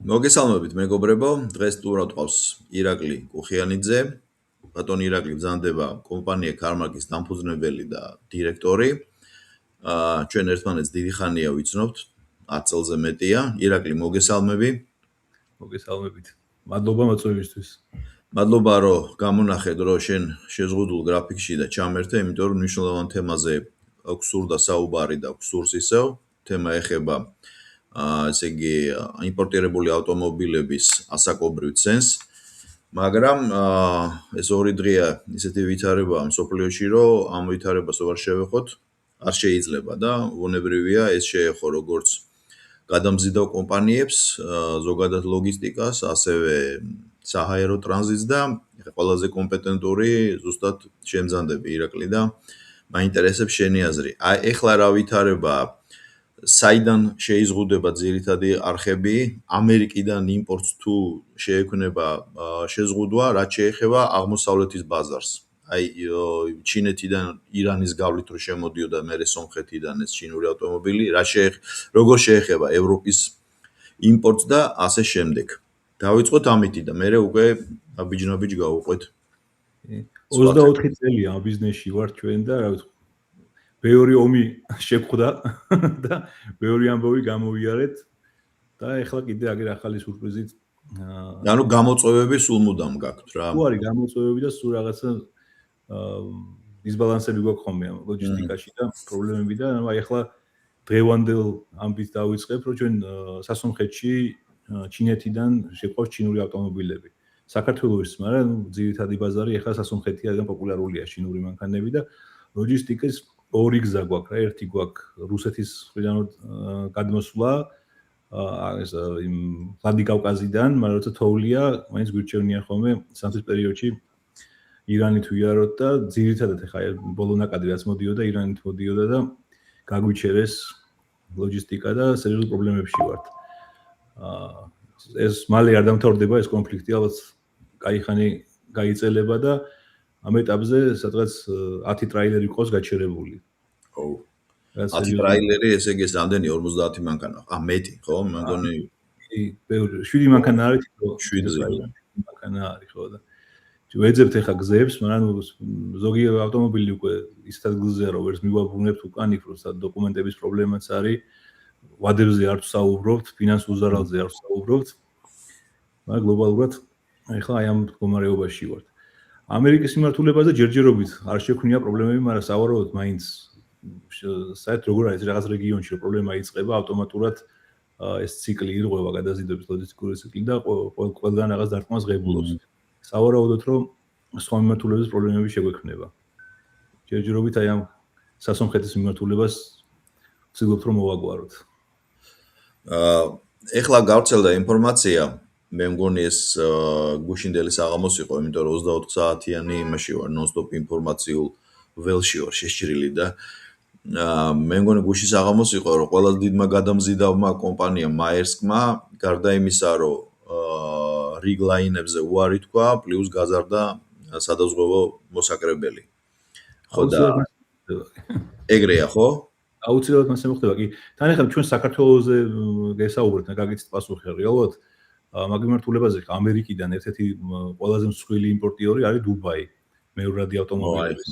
მოგესალმებით მეგობრებო, დღეს სტუმრად ყავს ირაკლი კუხიანიძე. ბატონი ირაკლი ბრძანდება კომპანია Carmack-ის დამფუძნებელი და დირექტორი. ჩვენ ერთმანეთს დიდი ხანია ვიცნობთ, 10 წელზე მეტია. ირაკლი, მოგესალმები. მოგესალმებით. მადლობა მოწვევისთვის. მადლობა, რომ გამონახეთ, რომ შენ შეზღუდულ გრაფიკში და ჩამერთე, იმიტომ რომ მნიშვნელოვან თემაზე აქვს სურდა საუბარი და აქვს სურს ისევ. თემა ეხება ესე იგი იმპორტირებული ავტომობილების ასაკობრივ ცენს, მაგრამ ეს ორი დღეა ისეთი ვითარებაა მსოფლიოში, რომ ამ ვითარებას ვარ შევეხოთ, არ შეიძლება და უნებრივია ეს შეეხო როგორც გადამზიდავ კომპანიებს, ზოგადად ლოგისტიკას, ასევე საჰაერო ტრანზიტს და ყველაზე კომპეტენტური ზუსტად შემძანდები ირაკლი და მაინტერესებს შენი აზრი. ეხლა რა ვითარებაა? საიდან შეიზღუდება ძირითადი არხები, ამერიკიდან იმპორტს თუ შეექმნება შეზღუდვა, რაც შეეხება აღმოსავლეთის ბაზარს. აი ჩინეთიდან, ირანის გავლით რო შემოდიოდა მერე სომხეთიდან ეს ჩინური ავტომობილი, როგორ შეეხება ევროპის იმპორტს და ასე შემდეგ. დავიწყოთ ამითი და მერე უკვე აბიჯ გავუყვეთ. 24 წელია ამ ბიზნესში ვარ ჩვენ და რა ვიცი ბევრი ომი შეგვხვდა და ბევრი ამბავი გამოვიარეთ და ეხლა კიდე აგერ ახალი სურპრიზით ანუ გამოწვევები სულ მუდამ გაქვთ რა. თუ არის გამოწვევები და სულ რაღაცა დისბალანსები გვაქვს ხოლმე ამ ლოჯისტიკაში და პრობლემები და აი ეხლა დღევანდელ ამბით დავიწყებ რომ ჩვენ სასონხეთში ჩინეთიდან შეყვავს ჩინური ავტომობილები. საქართველოს, მაგრამ ძირითადი ბაზარი ეხლა სასონხეთია და პოპულარულია ჩინური მანქანები და ლოჯისტიკის ორი გზა გვაქვს რა, ერთი გვაქვს რუსეთის მხრიდან გადმოსვლა ეს იმ ვლადიკავკაზიდან, მაგრამ როცა თოვლია, მაინც გვირჩევნია ხოლმე სამთვის პერიოდში ირანით ვიაროთ და ძირითადად ეხლა ბოლო ნაკადი რაც მოდიოდა ირანით მოდიოდა და გაგვიჩერეს ლოჯისტიკა და სერიოზულ პრობლემებში ვართ. ეს მალე არ დამთავრდება ეს კონფლიქტი, ალბათ კაი ხანი გაიწელება და ამ ეტაპზე სადღაც 10 ტრაილერი ყავს გაჩერებული. ხო. 10 ტრაილერი, ესე იგი ეს რამდენი 50 მანქანა. მეტი, ხო? მეგონი 7 მანქანა არის, ხო? 7 მანქანა არის, ხო და ვეძებთ ეხა გზებს, მაგრამ ზოგი ავტომობილი უკვე ის ადგილზეა, რომ ვერც მივაბრუნებთ უკან იქ, რომ დოკუმენტების პრობლემაც არის. ვადებზე არ ვსაუბრობთ, ფინანსურ ზარალზე არ ვსაუბრობთ. მაგრამ გლობალურად ეხლა აი ამ მდგომარეობაში ვართ. ამერიკის მიმართულებაზე ჯერჯერობით არ შექმნია პრობლემები, მაგრამ სავარაუდოდ მაინც საერთოდ როგორ არის რაღაც რეგიონში რომ პრობლემა იწყება, ავტომატურად ეს ციკლი ირღვევა გადაზიდვების ლოჯისტიკური ციკლი და ყველგან რაღაც დარტყმას ღებულობს. სავარაუდოდ რომ სხვა მიმართულების პრობლემები შეგვექმნება. ჯერჯერობით აი ამ სასონხეთის მიმართულებას ვცდილობთ რომ მოვაგვაროთ. ეხლა გავრცელდა ინფორმაცია, მე მგონი ეს გუშინდელი საღამოს იყო, იმიტომ რომ 24 საათიანი იმაში ვარ, ნონ-სტოპ ინფორმაციულ ველში ვარ შეჭრილი და მე მგონი გუში საღამოს იყო, რომ ყველაზე დიდმა გადამზიდავმა კომპანიამ მაერსკმა, გარდა იმისა, რომ რიგ ლაინებზე უარი თქვა, პლუს გაზარდა სადაზღვევო მოსაკრებელი. ხო და ეგრეა, ხო? აუცილებლად მასე მოხდება კი. თან ახლა ჩვენ საქართველოსზე გესაუბრეთ და გაგიცით პასუხი რეალურად მაგ მიმართულებაზე ამერიკიდან ერთ-ერთი ყველაზე მსხვილი იმპორტიორი არის დუბაი, მეორადი ავტომობილების.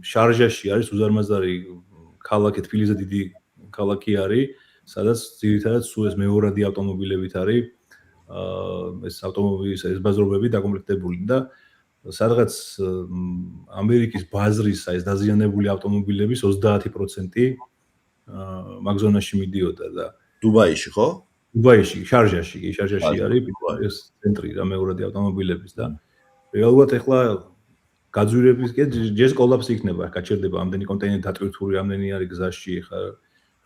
შარჟაში არის უზარმაზარი ქალაქი, თბილისზე დიდი ქალაქი არის, სადაც ძირითადად სულ ეს მეორადი ავტომობილებით არის ეს ავტომობილის ეს ბაზრობები დაკომპლექტებული და სადღაც ამერიკის ბაზრის ეს დაზიანებული ავტომობილების 30% მაგ ზონაში მიდიოდა და დუბაიში, ხო? დუბაიში, შარჟაში არის ეს ცენტრი და მეორადი ავტომობილების და რეალურად ეხლა გაძვირების ჯერ კოლაფსი იქნება, გაჩერდება ამდენი კონტეინერი დატვირთული, ამდენი არის გზაში, ხა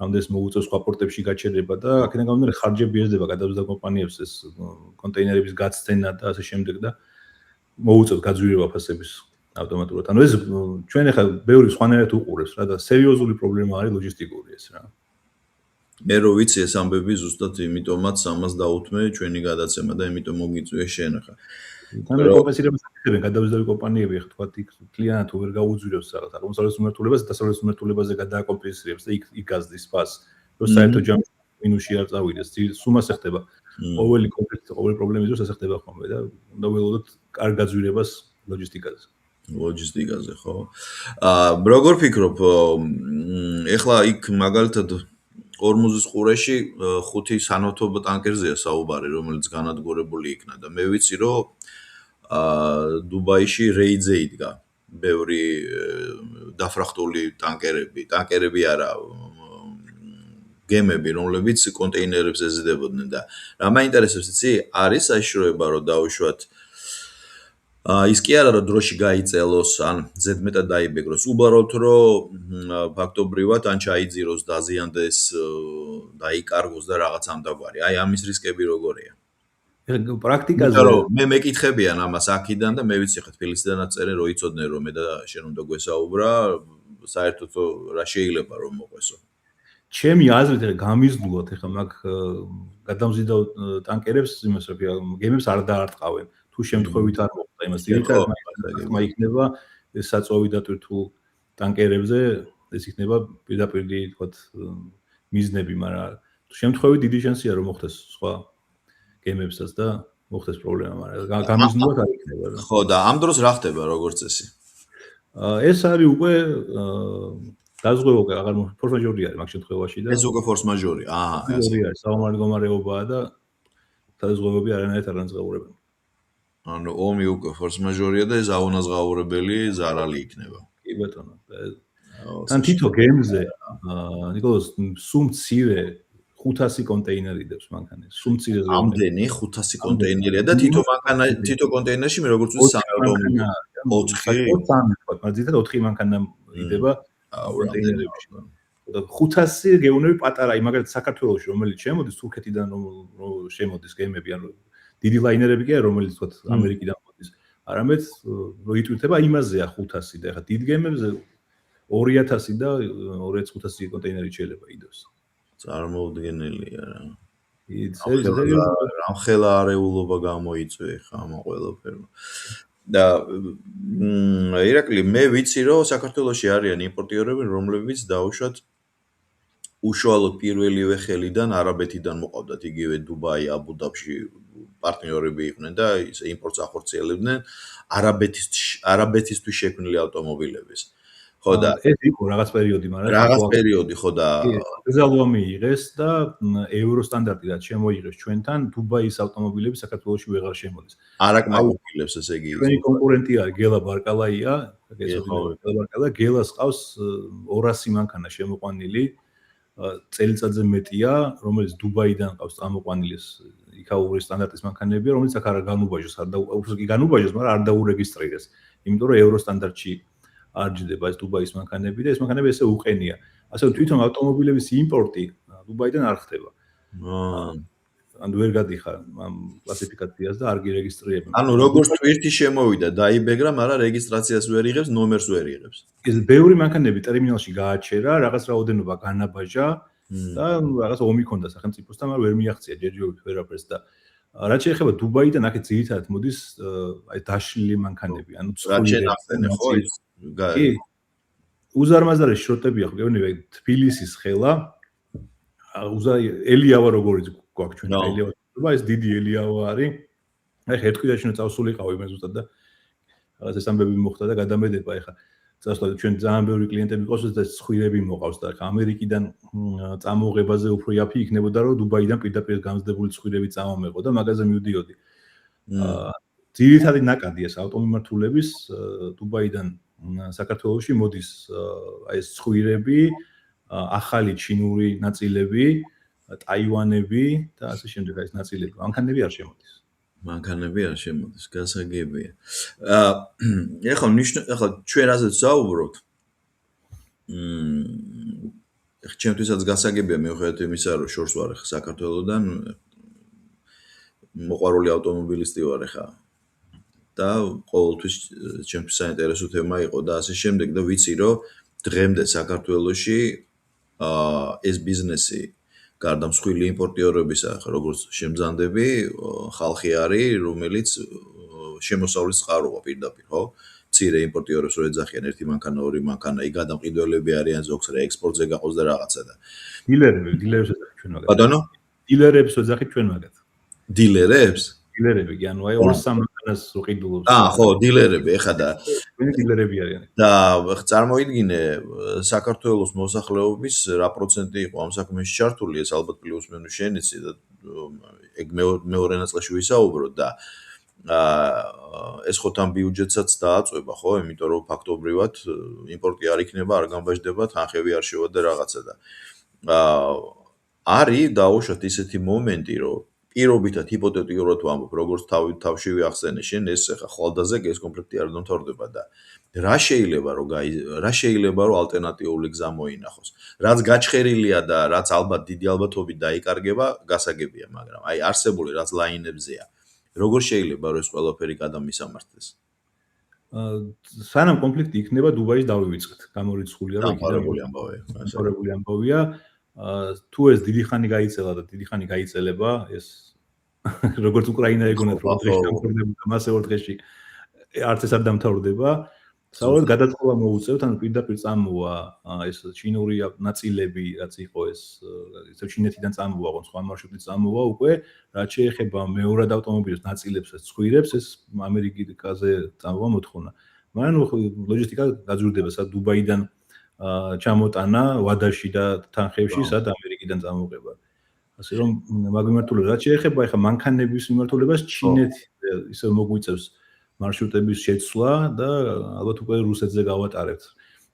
ამდენს მოუწევს სხვა პორტებში გაჩერება და აქედან გამომდინარე ხარჯები ეზრდება გადამზიდვა კომპანიებს ეს კონტეინერების გაცდენა და ასე შემდეგ და მოუწევს გაძვირება ფასების ავტომატურად. ანუ ეს ჩვენ ახლა ბევრი სხვანაირად უყურებს რა და სერიოზული პრობლემა არის ლოჯისტიკური ეს რა. მე რო ვიცი ეს ამბები ზუსტად იმიტომაც ამას დაუთმე ჩვენი გადაცემა და იმიტომ მოგიწვია შენ ახლა. თან კომპენსირებას აკეთებენ გადამზიდველი კომპანიები ახლა თქვა კლიანტ ვერ გაუძვირებს რაღაც აღმოსავლეთის მიმართულებას და დასავლეთის მიმართულებაზე გადააკომპენსირებს და იქ გაზდის ფას. რომ საერთო ჯამში მინუსში არ წავიდეს. სუმას ეხება ყოველი კონფლიქტი, ყოველი პრობლემის დროს ეს ეხება ხოლმე და უნდა ველოდოთ კარგ გაძვირებას ლოჯისტიკაზე. ლოჯისტიკაზე, ხო? როგორ ფიქრობ, ეხლა იქ მაგალითად ორმუზის ყურეში 5 სანავთობ ტანკერზეა საუბარი, რომელიც განადგურებული იქნა და მე ვიცი, რომ დუბაიში რეიდზე იდგა ბევრი დაფრახტული ტანკერები არა, გემები, რომლებიც კონტეინერებს ეზიდებოდნენ და რა მაინტერესებს იცი, არის საშიშროება, რომ დაუშვათ ის კი არა, რომ დროში გაიწელოს, ან ზედმეტად დაიბეგროს, უბრალოდ რომ ფაქტობრივად ან ჩაიძიროს, დაზიანდეს, დაიკარგოს და რაღაც ამდაგვარი. აი ამის რისკები როგორია? პრაქტიკაზე მე მეკითხებიან ამას აქიდან და მე ვიცი ხა თბილისიდანაც წერენ, რომ იცოდნენ რომ მე და შენ უნდა გვესაუბრა, საერთოდ რა შეიძლება რომ მოყვესო. ჩემი აზრით გამიზნულად ეხლა მაგ გადამზიდავ ტანკერებს იმას რომ გემებს არ დაარტყავენ. თუ შემთხვევით არ მოხდა იმას ძირითადად იქნება ეს საწვავი დატვირთულ ტანკერებზე ეს იქნება პირდაპირ თქვათ მიზნები, მაგრამ თუ შემთხვევით დიდი შანსია რომ მოხდეს სხვა გემებსაც და მოხდეს პრობლემა, მაგრამ გამიზნულად არ იქნება. ხო და ამ დროს რა ხდება როგორც წესი? ეს არის უკვე დაზღვევა აღარ ფორს მაჟორი არის მაგ შემთხვევაში და ეს უკვე ფორს მაჟორი. ეს არის საომარი მდგომარეობაა და დაზღვევები არანაირად არ განწყობურებენ. ანუ ომი უკვე ფორს მაჟორია და ეს აუნაზღაურებელი ზარალი იქნება. კი ბატონო. თან თითო გემზე ნიკოლოზ სუმცირე 500 კონტეინერი დებს მანქანას. სუმცირე ამდენი 500 კონტეინერია და თითო კონტეინერში მე როგორც ვიცი 3 ავტომობილი 4 მაგრამ ძირითადად 4 მანქანა იდება კონტეინერებში. და 500 გეუნები პატარა, მაგალითად საქართველოში რომელიც შემოდის თურქეთიდან რომ შემოდის გემები, ანუ დიდი ლაინერები კი არა რომელიც თქვა ამერიკიდან მოდის. არამედ რო იტვირთება იმაზეა 500 და ეხლა დიდ გემებზე 2000 და 2500 კონტეინერი შეიძლება იდოს. წარმოუდგენელია რა. რამხელა არეულობა გამოიწვია ხა ამ ყველაფერმა. და ირაკლი, მე ვიცი რომ საქართველოში არიან იმპორტიორები, რომლებიც დაუშვათ უშუალოდ პირველივე ხელიდან არაბეთიდან მოყავდათ, იგივე დუბაი, აბუ-დაბში პარტნიორები იყვნენ და ისე იმპორტს ახორციელებდნენ არაბეთისთვის შექმნილი ავტომობილების. ხო და ეს იყო რაღაც პერიოდი, მაგრამ რაღაც პერიოდი ხო და გზალვა მიიღეს და ევრო სტანდარტი რაც შემოიღეს ჩვენთან, დუბაის ავტომობილები საქართველოში ვეღარ შემოდის. არ აკმაყოფილებს ესე იგი. ჩვენი კონკურენტი არის გელა ბარკალაია, გელას ყავს 200 მანქანა შემოყვანილი, წელიწადზე მეტია, რომელიც დუბაიდან ყავს წამოყვანილი იქაური სტანდარტის მანქანებია, რომელიც აქ არ განუბაჟოს, არ განუბაჟოს, მაგრამ არ დაურეგისტრირეს. იმიტომ რომ ევრო სტანდარტში არ ჯდება ეს დუბაის მანქანები და ეს მანქანები ესე უყენია. ასე რომ თვითონ ავტომობილების იმპორტი დუბაიდან არ ხდება. ანუ ვერ გადიხარ ამ კლასიფიკაციას და არ გირეგისტრირებენ. ანუ როგორც ტვირთი შემოვიდა, დაიბეგრა, მაგრამ რეგისტრაციას ვერ იღებს, ნომერს ვერ იღებს. ეს ბევრი მანქანები ტერმინალში გააჩერა, რაღაც რაოდენობა განაბაჟა და რაღაც ომი ქონდა სახელმწიფოსთან, მაგრამ ვერ მიაღწია ჯერჯერობით ვერაფერს და რაც შეეხება დუბაიდან, აქეთ ძირითადად მოდის აი დაშლილი მანქანები, ანუ ცხოველები. კი. უზარმაზარი შროტებია ხო, გეუბნები, თბილისის ხელა. ელიავა როგორიც გვაქვს ჩვენ ელიავა, ეს დიდი ელიავა არის. აი ხა ერთ კვირაში უნდა წავსულიყავი მე ზუსტად და რაღაც ეს ამბები მოხდა და გადამედება ეხა. წასვლა ჩვენ ძალიან ბევრი კლიენტები ყავს და ცხვირები მოყავს და ხა ამერიკიდან წამოღებაზე უფრო იაფი იქნებოდა რომ დუბაიდან პირდაპირ გამზდებული ცხვირები წამომეყო და მაგაზე მივდიოდი. ძირითადი ნაკადი ეს ავტომიმართულების დუბაიდან საქართველოში მოდის აი ეს ცხვირები, ახალი ჩინური ნაწილები, ტაივანები და ასე შემდეგ ეს ნაწილები. მანქანები არ შემოდის. მანქანები არ შემოდის, გასაგებია. ეხლა ჩვენ ასეც საუბრობთ. ჩემთვისაც გასაგებია მიუხედავად იმისა, რომ შორს ვარ ხა საქართველოსდან მოყვარული ავტომობილისტი ვარ ხა. და ყოველთვის ჩემთვის საინტერესო თემა იყო და ასე შემდეგ და ვიცი რომ დღემდე საქართველოში ეს ბიზნესი გარდა მსხვილი იმპორტიორებისა, როგორც შემზანდები, ხალხი არის, რომელიც შემოსავლის წყაროა პირდაპირ, ხო? მცირე იმპორტიორებს რო ეძახიან ერთი მანქანა, ორი მანქანა, იქ გადამყიდველები არიან ზოგს ექსპორტზე გაყოს და რაღაცა და დილერებს ეძახით ჩვენ მაგათ. ბატონო? დილერებს ეძახით ჩვენ მაგათ. დილერებს? დილერები კი, ანუ აი 2-3 მანქანას რო ყიდულობს. ხო, დილერები, ეხლა და დილერები არიან. და წარმოიდგინე საქართველოს მოსახლეობის რა პროცენტი იყო ამ საქმეში ჩართული, ეს ალბათ პლუს მინუს შენიცი და ეგ მეორე ნაწილში ვისაუბროთ და ეს ხო თან ბიუჯეტსაც დააწვება, ხო? იმიტომ რომ ფაქტობრივად იმპორტი არ იქნება, არ გამბაჟდება, თანხები არ შევა და რაღაცა და არის დაუშვათ ისეთი მომენტი, რომ პირობითად ჰიპოთეტიურად ვამბობ, როგორც თავში ვახსენე შენ, ეს ახლა ხვალდაზე ეს კონფლიქტი არ დამთავრდება და რა შეიძლება რომ ალტერნატიული გზა მოინახოს. რაც გაჩხერილია და რაც ალბათ დიდი ალბათობით დაიკარგება, გასაგებია, მაგრამ აი არსებული რაც ლაინებზეა. როგორ შეიძლება რომ ეს ყველაფერი გადამისამართლეს? სანამ კონფლიქტი იქნება, დუბაის დავივიწყეთ. გამორიცხულია რომ დამყარებული ამბავია. თუ ეს დიდი ხანი გაიწელა და დიდი ხანი გაიწელება, ეს როგორც უკრაინა ეგონათ რომ დღეში დამთავრდება, მასე ორ დღეში არც ეს არ დამთავრდება. საერთოდ გადაწყობა მოუწევთ, ან პირდაპირ წამოვა ეს ჩინური ნაწილები, რაც იყო ეს ჩინეთიდან წამოვა, ხო სხვა მარშრუტით წამოვა უკვე, რაც შეეხება მეორად ავტომობილის ნაწილებსაც ცხვირებს, ეს ამერიკაზე წამოვა მოთხოვნა. მაგრამ ლოჯისტიკა გაძვირდება, სად დუბაიდან ჩამოტანა ვადაში და თანხებში, სად ამერიკიდან წამოღება. ასე რომ მაგ მიმართულებით რაც შეეხება ახლა მანქანების მიმართულებას, ჩინეთი ისე მოგვიწევს მარშრუტების შეცვლა და ალბათ უკვე რუსეთზე გავატარებთ.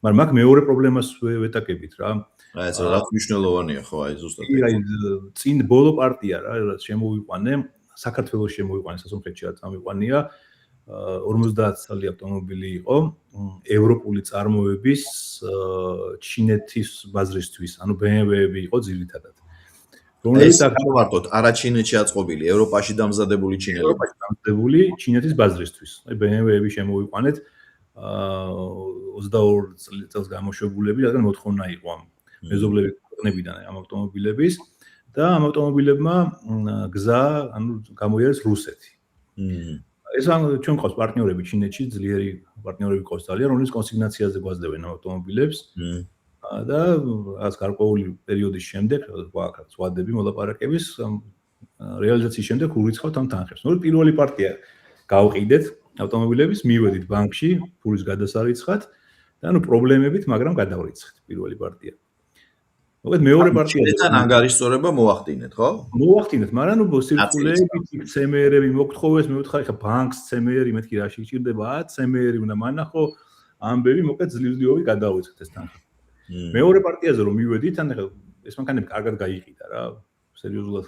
მაგრამ მაგ მეორე პრობლემას ვეტაკებით რა. აი ეს რა მნიშვნელოვანია ხო აი ზუსტად. აი წინ ბოლო პარტია რა რაც შემოვიყვანე, საქართველოს შემოვიყვანე, სასუნხეთში რა წამიყვანია. 50 წელი ავტომობილი იყო ევროპული წარმოების ჩინეთის ბაზრისთვის, ანუ BMW-ები იყო ძირითადად. რომელიც აკმაროთ არა ჩინეთში აწყობილი, ევროპაში დამზადებული ჩინეთის ბაზრისთვის. აი BMW-ები შემოვიყვანეთ 22 წელს გამოშვებულები, რადგან მოთხოვნა იყო ამ მეზობლები ქვეყნებიდან ამ ავტომობილების და ამ ავტომობილებმა გზა, ანუ გამოიარეს რუსეთი. ეს ჩვენ ყავს პარტნიორები ჩინეთში, ძლიერი პარტნიორები ყავს ძალიან, რომლის კონსიგნაციაზე გვაძლევენ ამ ავტომობილებს. და რაც გარკვეული პერიოდის შემდეგ, ვაკაც ვადები მოლაპარაკების რეალიზაციის შემდეგ ურიცხავთ ამ თანხებს. ნუ პირველი პარტია გავყიდეთ ავტომობილების, მივედით ბანკში, ფულის გადასარიცხად და ნუ პრობლემებით, მაგრამ გადავრიცხეთ პირველი პარტია. მოგეთ მეორე პარტია ჩინეთთან ანგარიშწორება მოახდინეთ, ხო? მოახდინეთ, მაგრამ ნუ სირკულეებით CMR-ები მოგთხოვეს, მე ვთხარი ხა ბანკს CMR-ი მეთქი რა შეჭirdება, CMR-ი უნდა მანახო, ამბები მოკეთ ძლივ-ძლივი გადავიცხეთ ეს თანხი. მეორე პარტიაზე რომ მივედით, ან ეს მანქანები კარგად გაიყიდა რა, სერიოზულად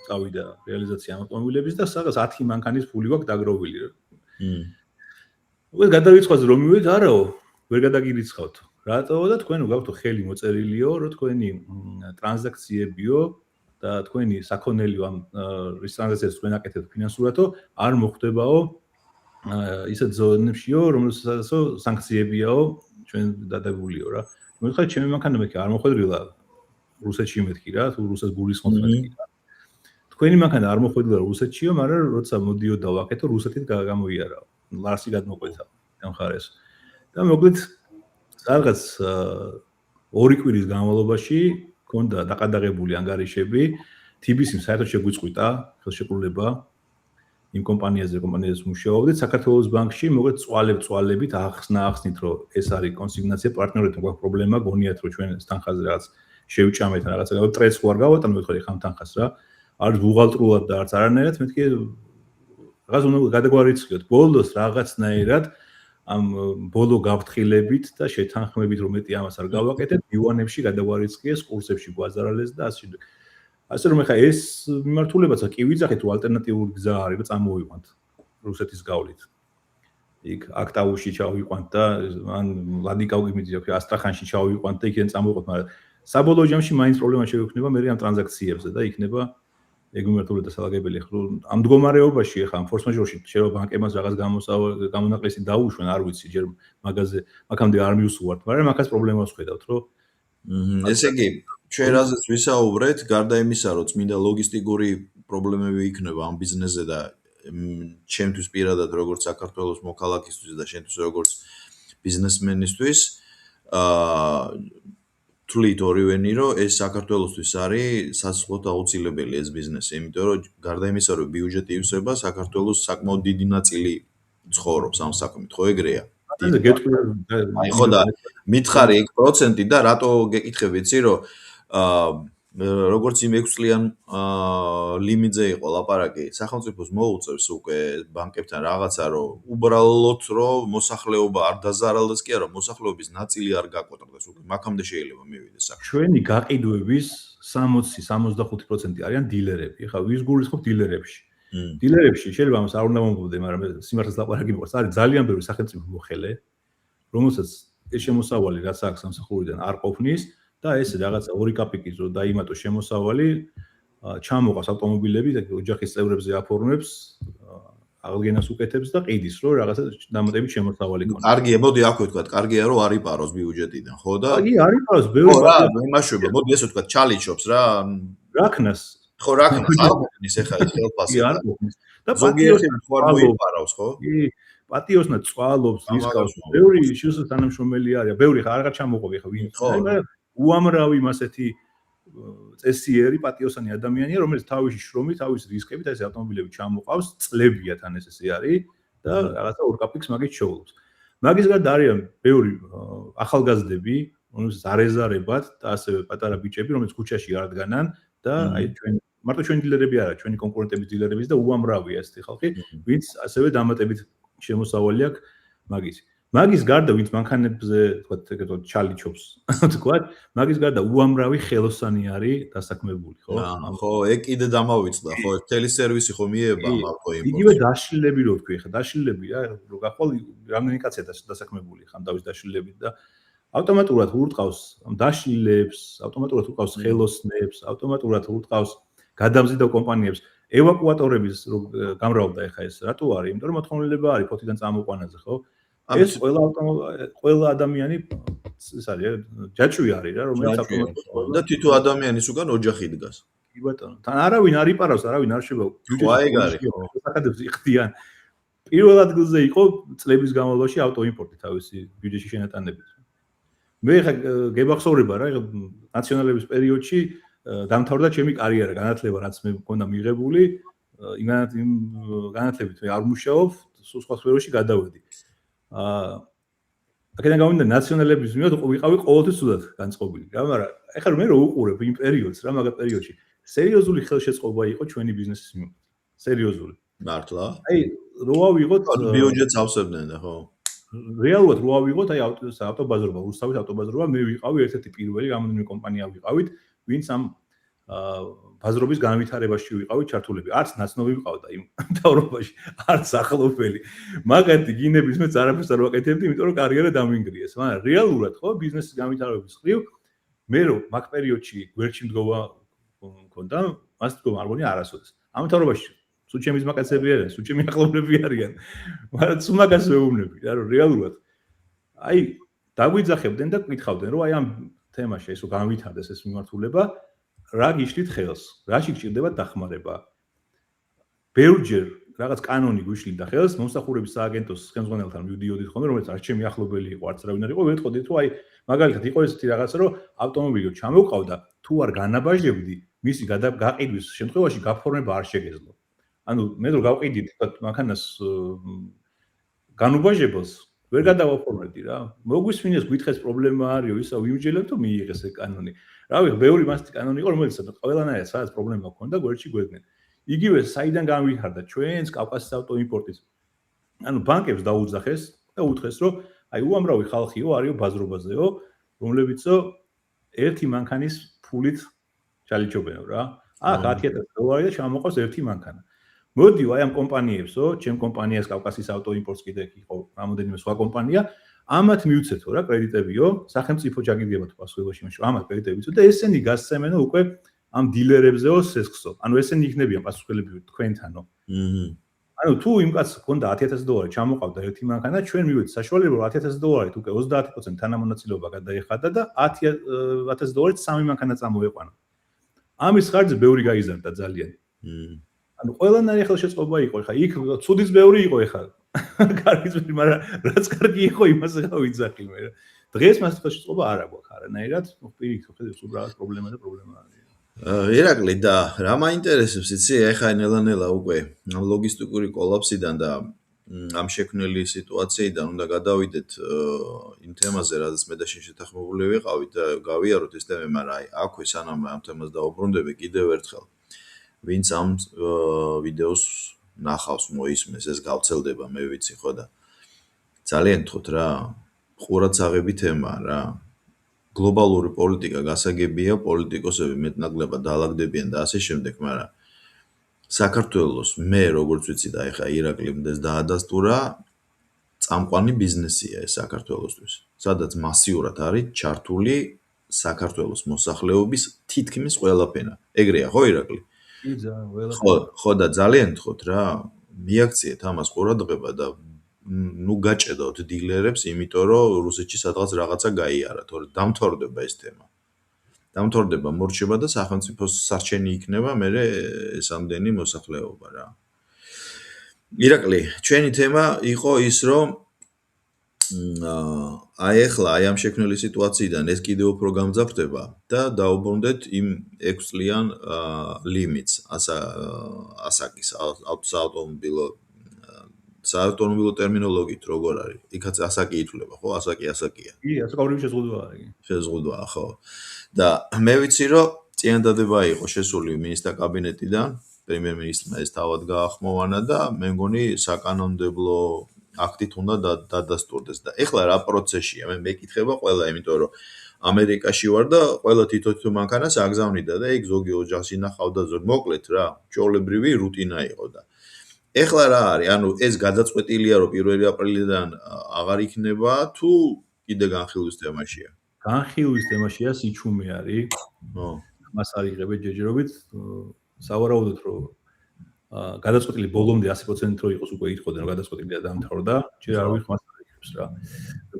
წავიდა რეალიზაცია ამ ავტომობილების და სადაც 10 მანქანის ფული გვაქვს დაგროვილი რა. უკვე გადავიცხავთ რომ მივედით, არაო, ვერ გადაგირიცხავთ. რატოა და თქვენ გაქვთ ხელი მოწერილიო, რომ თქვენი ტრანზაქციებიო და თქვენი საქონელიო ამ ის ტრანზაქციას თქვენ აკეთებთ ფინანსურადო, არ მოხდებაო ისეთ ზონებშიო, რომელსაც სანქციებიაო ჩვენ დადებულიო რა. მეთქე ჩემი მანქანა მეთქი არ მოხვედრილა რუსეთში მეთქი რა, თუ რუსეთს გულისხმობთ მეთქი რა. თქვენი მანქანა არ მოხვედრილა რუსეთშიო, მაგრამ როცა მოდიოდა ვაკეთო რუსეთით გამოიარა. ლარსი გადმოკვეთა ამ ხარეს. და მოკლედ რაღაც 2 კვირის განმავლობაში ქონდა დაყადაღებული ანგარიშები, TBC-მ საერთოდ შეგვიწყვიტა ხელშეკრულება იმ კომპანიაზე მუშაობდით საქართველოს ბანკში, მოგეთ წვალებით ახსნით, რომ ეს არის კონსიგნაცია პარტნიორებთან გვაქვს პრობლემა, გონიათ რომ ჩვენ ეს თანხაზე რაღაც შევჭამეთ რაღაცა, ტრეც ხო არ გავატანო მეთქი ხამ თანხას რა. არც ბუღალტრულად და არც არანაირად მეთქი რაღაც უნდა გადაგვარიცხიოთ. ბოლოს რაღაცნაირად ამ ბოლო გაფრთხილებით და შეთანხმებით რომ მეტი ამას არ გავაკეთებ, იუანებში გადაგვარიცხიეს, კურსებში გვაზარალეს და ასე შემდეგ. ასე რომ ეხა ეს მიმართულებაც კი ვიძახით რომ ალტერნატიული გზა არის და წამოვიყვანთ რუსეთის გავლით. იქ აქტაუში ჩავიყვანთ და ან ლადიკავი მიდიახ ასტრახანში ჩავიყვანთ და იქიდან წამოვიყვანთ, მაგრამ საბოლოო ჯამში მაინც პრობლემა შეგვექნება მე ამ ტრანზაქციებზე და იქნება ეგ მიმართულება დასალაგებელი ხო ამ მდგომარეობაში ეხა ამ ფორს მაჟორში შეიძლება ბანკებმაც რაღაც გამონაკლისი დაუშვენ, არ ვიცი, ჯერ მაგაზე მაგამდე არ მივსუვართ, მაგრამ მაგას პრობლემას ხედავთ, რომ ესე იგი ჩვენ რაზეც ვისაუბრეთ, გარდა იმისა, რომ წმინდა ლოგისტიკური პრობლემები იქნება ამ ბიზნესზე და ჩემთვის პირადად როგორც საქართველოს მოქალაქისთვის და შენთვის როგორც ბიზნესმენისთვის თვლით ორივენი რომ ეს საქართველოსთვის არის სასწრაფოდ აუცილებელი ეს ბიზნესი, იმიტომ რომ გარდა იმისა რომ ბიუჯეტი ივსება, საქართველოს საკმაოდ დიდი ნაწილი ცხოვრობს ამ საქმით, ხო ეგრეა? აი ხო და მითხარი 1% და რატო გეკითხები, იცი რომ როგორც იმ 6 წლიან ლიმიტზე იყო ლაპარაკი, სახელმწიფოს მოუწევს უკვე ბანკებთან რაღაცა რომ უბრალოდ რომ მოსახლეობა არ დაზარალდეს კი არა, მოსახლეობის ნაწილი არ გაკოტრდეს უკვე, მაგამდე შეიძლება მივიდეს საქმე. ჩვენი გაყიდვების 60-65% არიან დილერები. ხა ვის გულისხმობ დილერებში? დილერებში შეიძლება ამას არ უნდა მომბოდე, მაგრამ სიმართლეს ლაპარაკი მოყავს. არის ძალიან ბევრი სახელმწიფო მოხელე, რომელსაც ეს შემოსავალი რაც აქვს სამსახურიდან არ ყოფნის და ეს რაღაცა 2 კაპიკის რო დაიმატოს შემოსავალი, ჩამოყავს ავტომობილები და ოჯახის წევრებზე აფორმებს, აღდგენას უკეთებს და ყიდის, რომ რაღაცა დამატებით შემოსავალი ქონდეს. კარგია, მოდი აქვე ვთქვათ, კარგია რომ არ იპაროს ბიუჯეტიდან, ხო და კი, არ იპაროს, ბევრი იმაშობა, მოდი ესე ვთქვათ, ჩალიჩობს რა. რაკნას ხო, რაკნას არ მოხნის ახლა ეს ხელფასი. არ მოხნის. და ზოგიერთი ხوار მოიპარავს, ხო? კი, პატიოსნა წვალობს, რისკავს. ბევრი შვილს თანამშრომელი არის, ბევრი ხარ აღარ ჩამოყვები ხა ვინ. მაგრამ უამრავი მასეთი წესიერი პატიოსანი ადამიანია, რომელიც თავისი შრომით, თავისი რისკებით ეს ავტომობილები ჩამოყავს, წლებია თან ეს ესე არის და რაღაცა 2 კაპიკს მაგით შოულობს. მაგის გარდა არიან ბევრი ახალგაზრდები, რომელსაც არეზარებად და ასევე პატარა ბიჭები, რომელიც ქუჩაში არ დგანან და აი ჩვენ მარტო ჩვენი დილერები არა, ჩვენი კონკურენტების დილერების და უამრავია ესეთი ხალხი, ვინც ასევე დამატებით შემოსავალი აქვს მაგის. მაგის გარდა ვინც მანქანებზე, თქვათ, ეგრეთო ჩალიჩობს, თქვათ, მაგის გარდა უამრავი ხელოსანი არის დასაქმებული, ხო? ხო, ეგ კიდე დამავიწყდა, ხო, ტელესერვისი ხო მიება ამ ავტოიმპორტს. იგივე დაშლილები რო ვთქვი, ხა დაშლილები რა, რო გახვალ რამდენი კაცია დასაქმებული ხან დავის დაშლილებით და ავტომატურად ურტყავს დაშლილებს, ავტომატურად ურტყავს ხელოსნებს, ავტომატურად ურტყავს გადამზიდავ კომპანიებს, ევაკუატორების რო გამრავლდა ეხა ეს, რატო არის? იმიტომ რომ მოთხოვნილება არის ფოთიდან წამოყვანაზე, ხო? ეს ყველა ადამიანი ეს არის ჯაჭვი არის რა, რომელიც ავტომატურად და თითო ადამიანის უკან ოჯახი დგას. კი ბატონო, თან არავინ არ იპარავს, არავინ არ შევა. აი ეგ არის. საკადებს იხდიან. პირველ ადგილზე იყო წლების განმავლობაში ავტოიმპორტი თავისი ბიუჯეტში შენატანებით. მე ხა გებახსოვრება რა, ნაციონალების პერიოდში დამთავრდა ჩემი კარიერა, განათლება რაც მე მქონდა მიღებული, იმ განათლებით მე არ მუშაობ, სხვა სფეროში გადავედი. აქედან გამომდინარე ნაციონალების მიმართ ვიყავი ყოველთვის ცუდად განწყობილი რა, მაგრამ ეხლა მე რო უყურებ იმ პერიოდს რა, მაგ პერიოდში სერიოზული ხელშეწყობა იყო ჩვენი ბიზნესის მიმართ. სერიოზული. მართლა? აი, რო ავიღოთ ბიუჯეტს ავსებდნენ და ხო. რეალურად რო ავიღოთ აი ავტობაზრობა, რუსთავის ავტობაზრობა, მე ვიყავი ერთ-ერთი პირველი რამდენიმე კომპანია ვიყავით, ვინც ამ ბაზრობის განვითარებაში ვიყავით ჩართულები. არც ნაცნობი ვიყავდა იმ მთავრობაში, არც ახლობელი. მაგათი გინების მეც არაფერს არ ვაკეთებდი, იმიტომ რომ კარიერა დამინგრიეს. მაგრამ რეალურად ხო ბიზნესის განვითარების ხრივ მე რო მაგ პერიოდში გვერდში მდგომა მქონდა, მას მდგომა არ მგონია არასოდეს. ამ მთავრობაში სულ ჩემი ძმაკაცები არიან, სულ ჩემი ახლობლები არიან. მაგრამ სულ მაგას ვეუბნები, რა რომ რეალურად აი დაგვიძახებდნენ და გითხავდნენ, რომ აი ამ თემაში ესო განვითარდეს ეს მიმართულება რა გიშლით ხელს, რაში გჭირდება დახმარება. ბევრჯერ რაღაც კანონი გვიშლიდა ხელს, მომსახურების სააგენტოს ხელმძღვანელთან მივდიოდით ხოლმე, რომელიც არც ჩემი ახლობელი იყო, არც არავინ არ იყო, ვეთყოდით, რომ აი მაგალითად იყო ესეთი რაღაცა, რომ ავტომობილი ჩამოვყავდა, თუ არ განაბაჟებდი, მისი გაყიდვის შემთხვევაში გაფორმება არ შეგეძლო. ანუ მე რო გავყიდით, თქვა მანქანას განუბაჟებელს ვერ გადავაფორმებდი რა. მოგვისმინეს გითხეს პრობლემა არისო, ისა ვიმჯელებთ თუ მიიღეს ეს კანონი. რავი, ბევრი მასეთი კანონი იყო, რომელიც ყველანაირად სადაც პრობლემა ჰქონდა, გვერდში გვედგნენ. იგივე საიდან განვითარდა ჩვენს კავკასიის ავტოიმპორტის. ანუ ბანკებს დაუძახეს და უთხრეს, რომ აი უამრავი ხალხიო არისო ბაზრობაზეო, რომლებიცო ერთი მანქანის ფულით ჩალიჩობენო რა. აქ 10,000 დოლარი და ჩამოყავს ერთი მანქანა. მოდიო აი ამ კომპანიებსო, ჩემ კომპანიას კავკასიის ავტოიმპორტს კიდე იყო რამოდენიმე სხვა კომპანია, ამათ მივცეთო რა კრედიტებიო, სახელმწიფო ჩაგიგდებათ პასუხებაში, ამათ კრედიტებიო და ესენი გასცემენო უკვე ამ დილერებზეო სესხსო. ანუ ესენი იქნებიან პასუხებლები თქვენთანო. ანუ თუ იმ კაცს ჰქონდა 10,000 დოლარი ჩამოყავდა ერთი მანქანა, ჩვენ მივედი საშუალება 10,000 დოლარით უკვე 30% თანამონაწილეობა გადაეხადა და 10,000 დოლარით სამი მანქანა წამოეყვანა. ამის ხარჯზე ბევრი გაიზარდა ძალიან. ანუ ყველანაირი ხელშეწყობა იყო, ხა იქ ცუდის ბევრი იყო ხა. კარგიც, მაგრამ რაც კარგი იყო, იმას ხა ვიძახი მე. დღეს მას ხელშეწყობა არ აქვს არანაირად, პირიქით ხედავს უბრალოდ პრობლემა და პრობლემაა. ირაკლი და რა მაინტერესებს, იცი, ეხა ნელა-ნელა უკვე ლოგისტიკური კოლაფსიდან და ამ შექმნილი სიტუაციიდან უნდა გადავიდეთ იმ თემაზე, რადგან მე და შენ შეთანხმებული ვიყავით და გავიაროთ ეს თემა, მაგრამ აი აქვე სანამ ამ თემას დავუბრუნდები კიდევ ერთხელ ვინც ამ ვიდეოს ნახავს, მოისმენს, ეს გავცელდება, მე ვიცი ხო და ძალიან თქოთ რა, ყურადსაღები თემაა რა. გლობალური პოლიტიკა გასაგებია, პოლიტიკოსები მეტნაკლებად დაალაგდებიან და ასე შემდეგ, მაგრამ საქართველოს მე როგორც ვიცი და ეხა ირაკლი მდეს დაადასტურა წამყვანი ბიზნესია ეს საქართველოსთვის, სადაც მასიურად არის ჩართული საქართველოს მოსახლეობის თითქმის ყველა ფენა. ეგრეა ხო ირაკლი? ხო და ძალიან თქოთ რა, მიაქციეთ ამას ყურადღება და ნუ გაჭედოთ დილერებს, იმიტომ რომ რუსეთში სადღაც რაღაცა გაიარა, თორე დამთავრდება ეს თემა. დამთავრდება, მორჩება და სახელმწიფოს სარჩენი იქნება მე ეს ამდენი მოსახლეობა რა. ირაკლი, ჩვენი თემა იყო ის, რომ აი ახლა აი ამ შექმნილი სიტუაციიდან ეს კიდევ უფრო გამძაფრდება და დაუბრუნდეთ იმ 6 წლიან ლიმიტს ასაკის საავტომობილო ტერმინოლოგიით როგორ არის? იქაც ასაკი ითვლება, ხო? ასაკია. კი, ასაკობრივი შეზღუდვა არის. შეზღუდვა, ხო. და მე ვიცი, რომ წინადადება იყო შესული მინისტრთა კაბინეტიდან, პრემიერ-მინისტრმა ეს თავად გაახმოვანა და მე მგონი საკანონმდებლო აქტით უნდა დადასტურდეს და ეხლა რა პროცესია? მე მეკითხება ყველა, იმიტომ რომ ამერიკაში ვარ და ყველა თითო მანქანას აგზავნიდა და იქ ზოგი ოჯახს ინახავდა ზოგი მოკლედ რა, ჩვეულებრივი რუტინა იყო და ეხლა რა არის? ანუ ეს გადაწყვეტილია რომ 1 აპრილიდან აღარ იქნება თუ კიდე განხილვის თემაშია? განხილვის თემაშია, სიჩუმე არის. მას არ იღებენ ჯერჯერობით. სავარაუდოდ რომ გადაწყვეტილი ბოლომდე 100% რო იყოს უკვე ითხოვდნენ რომ გადაწყვეტილია დამთავრდა, ჯერ არ ვიხმას არიქებს რა.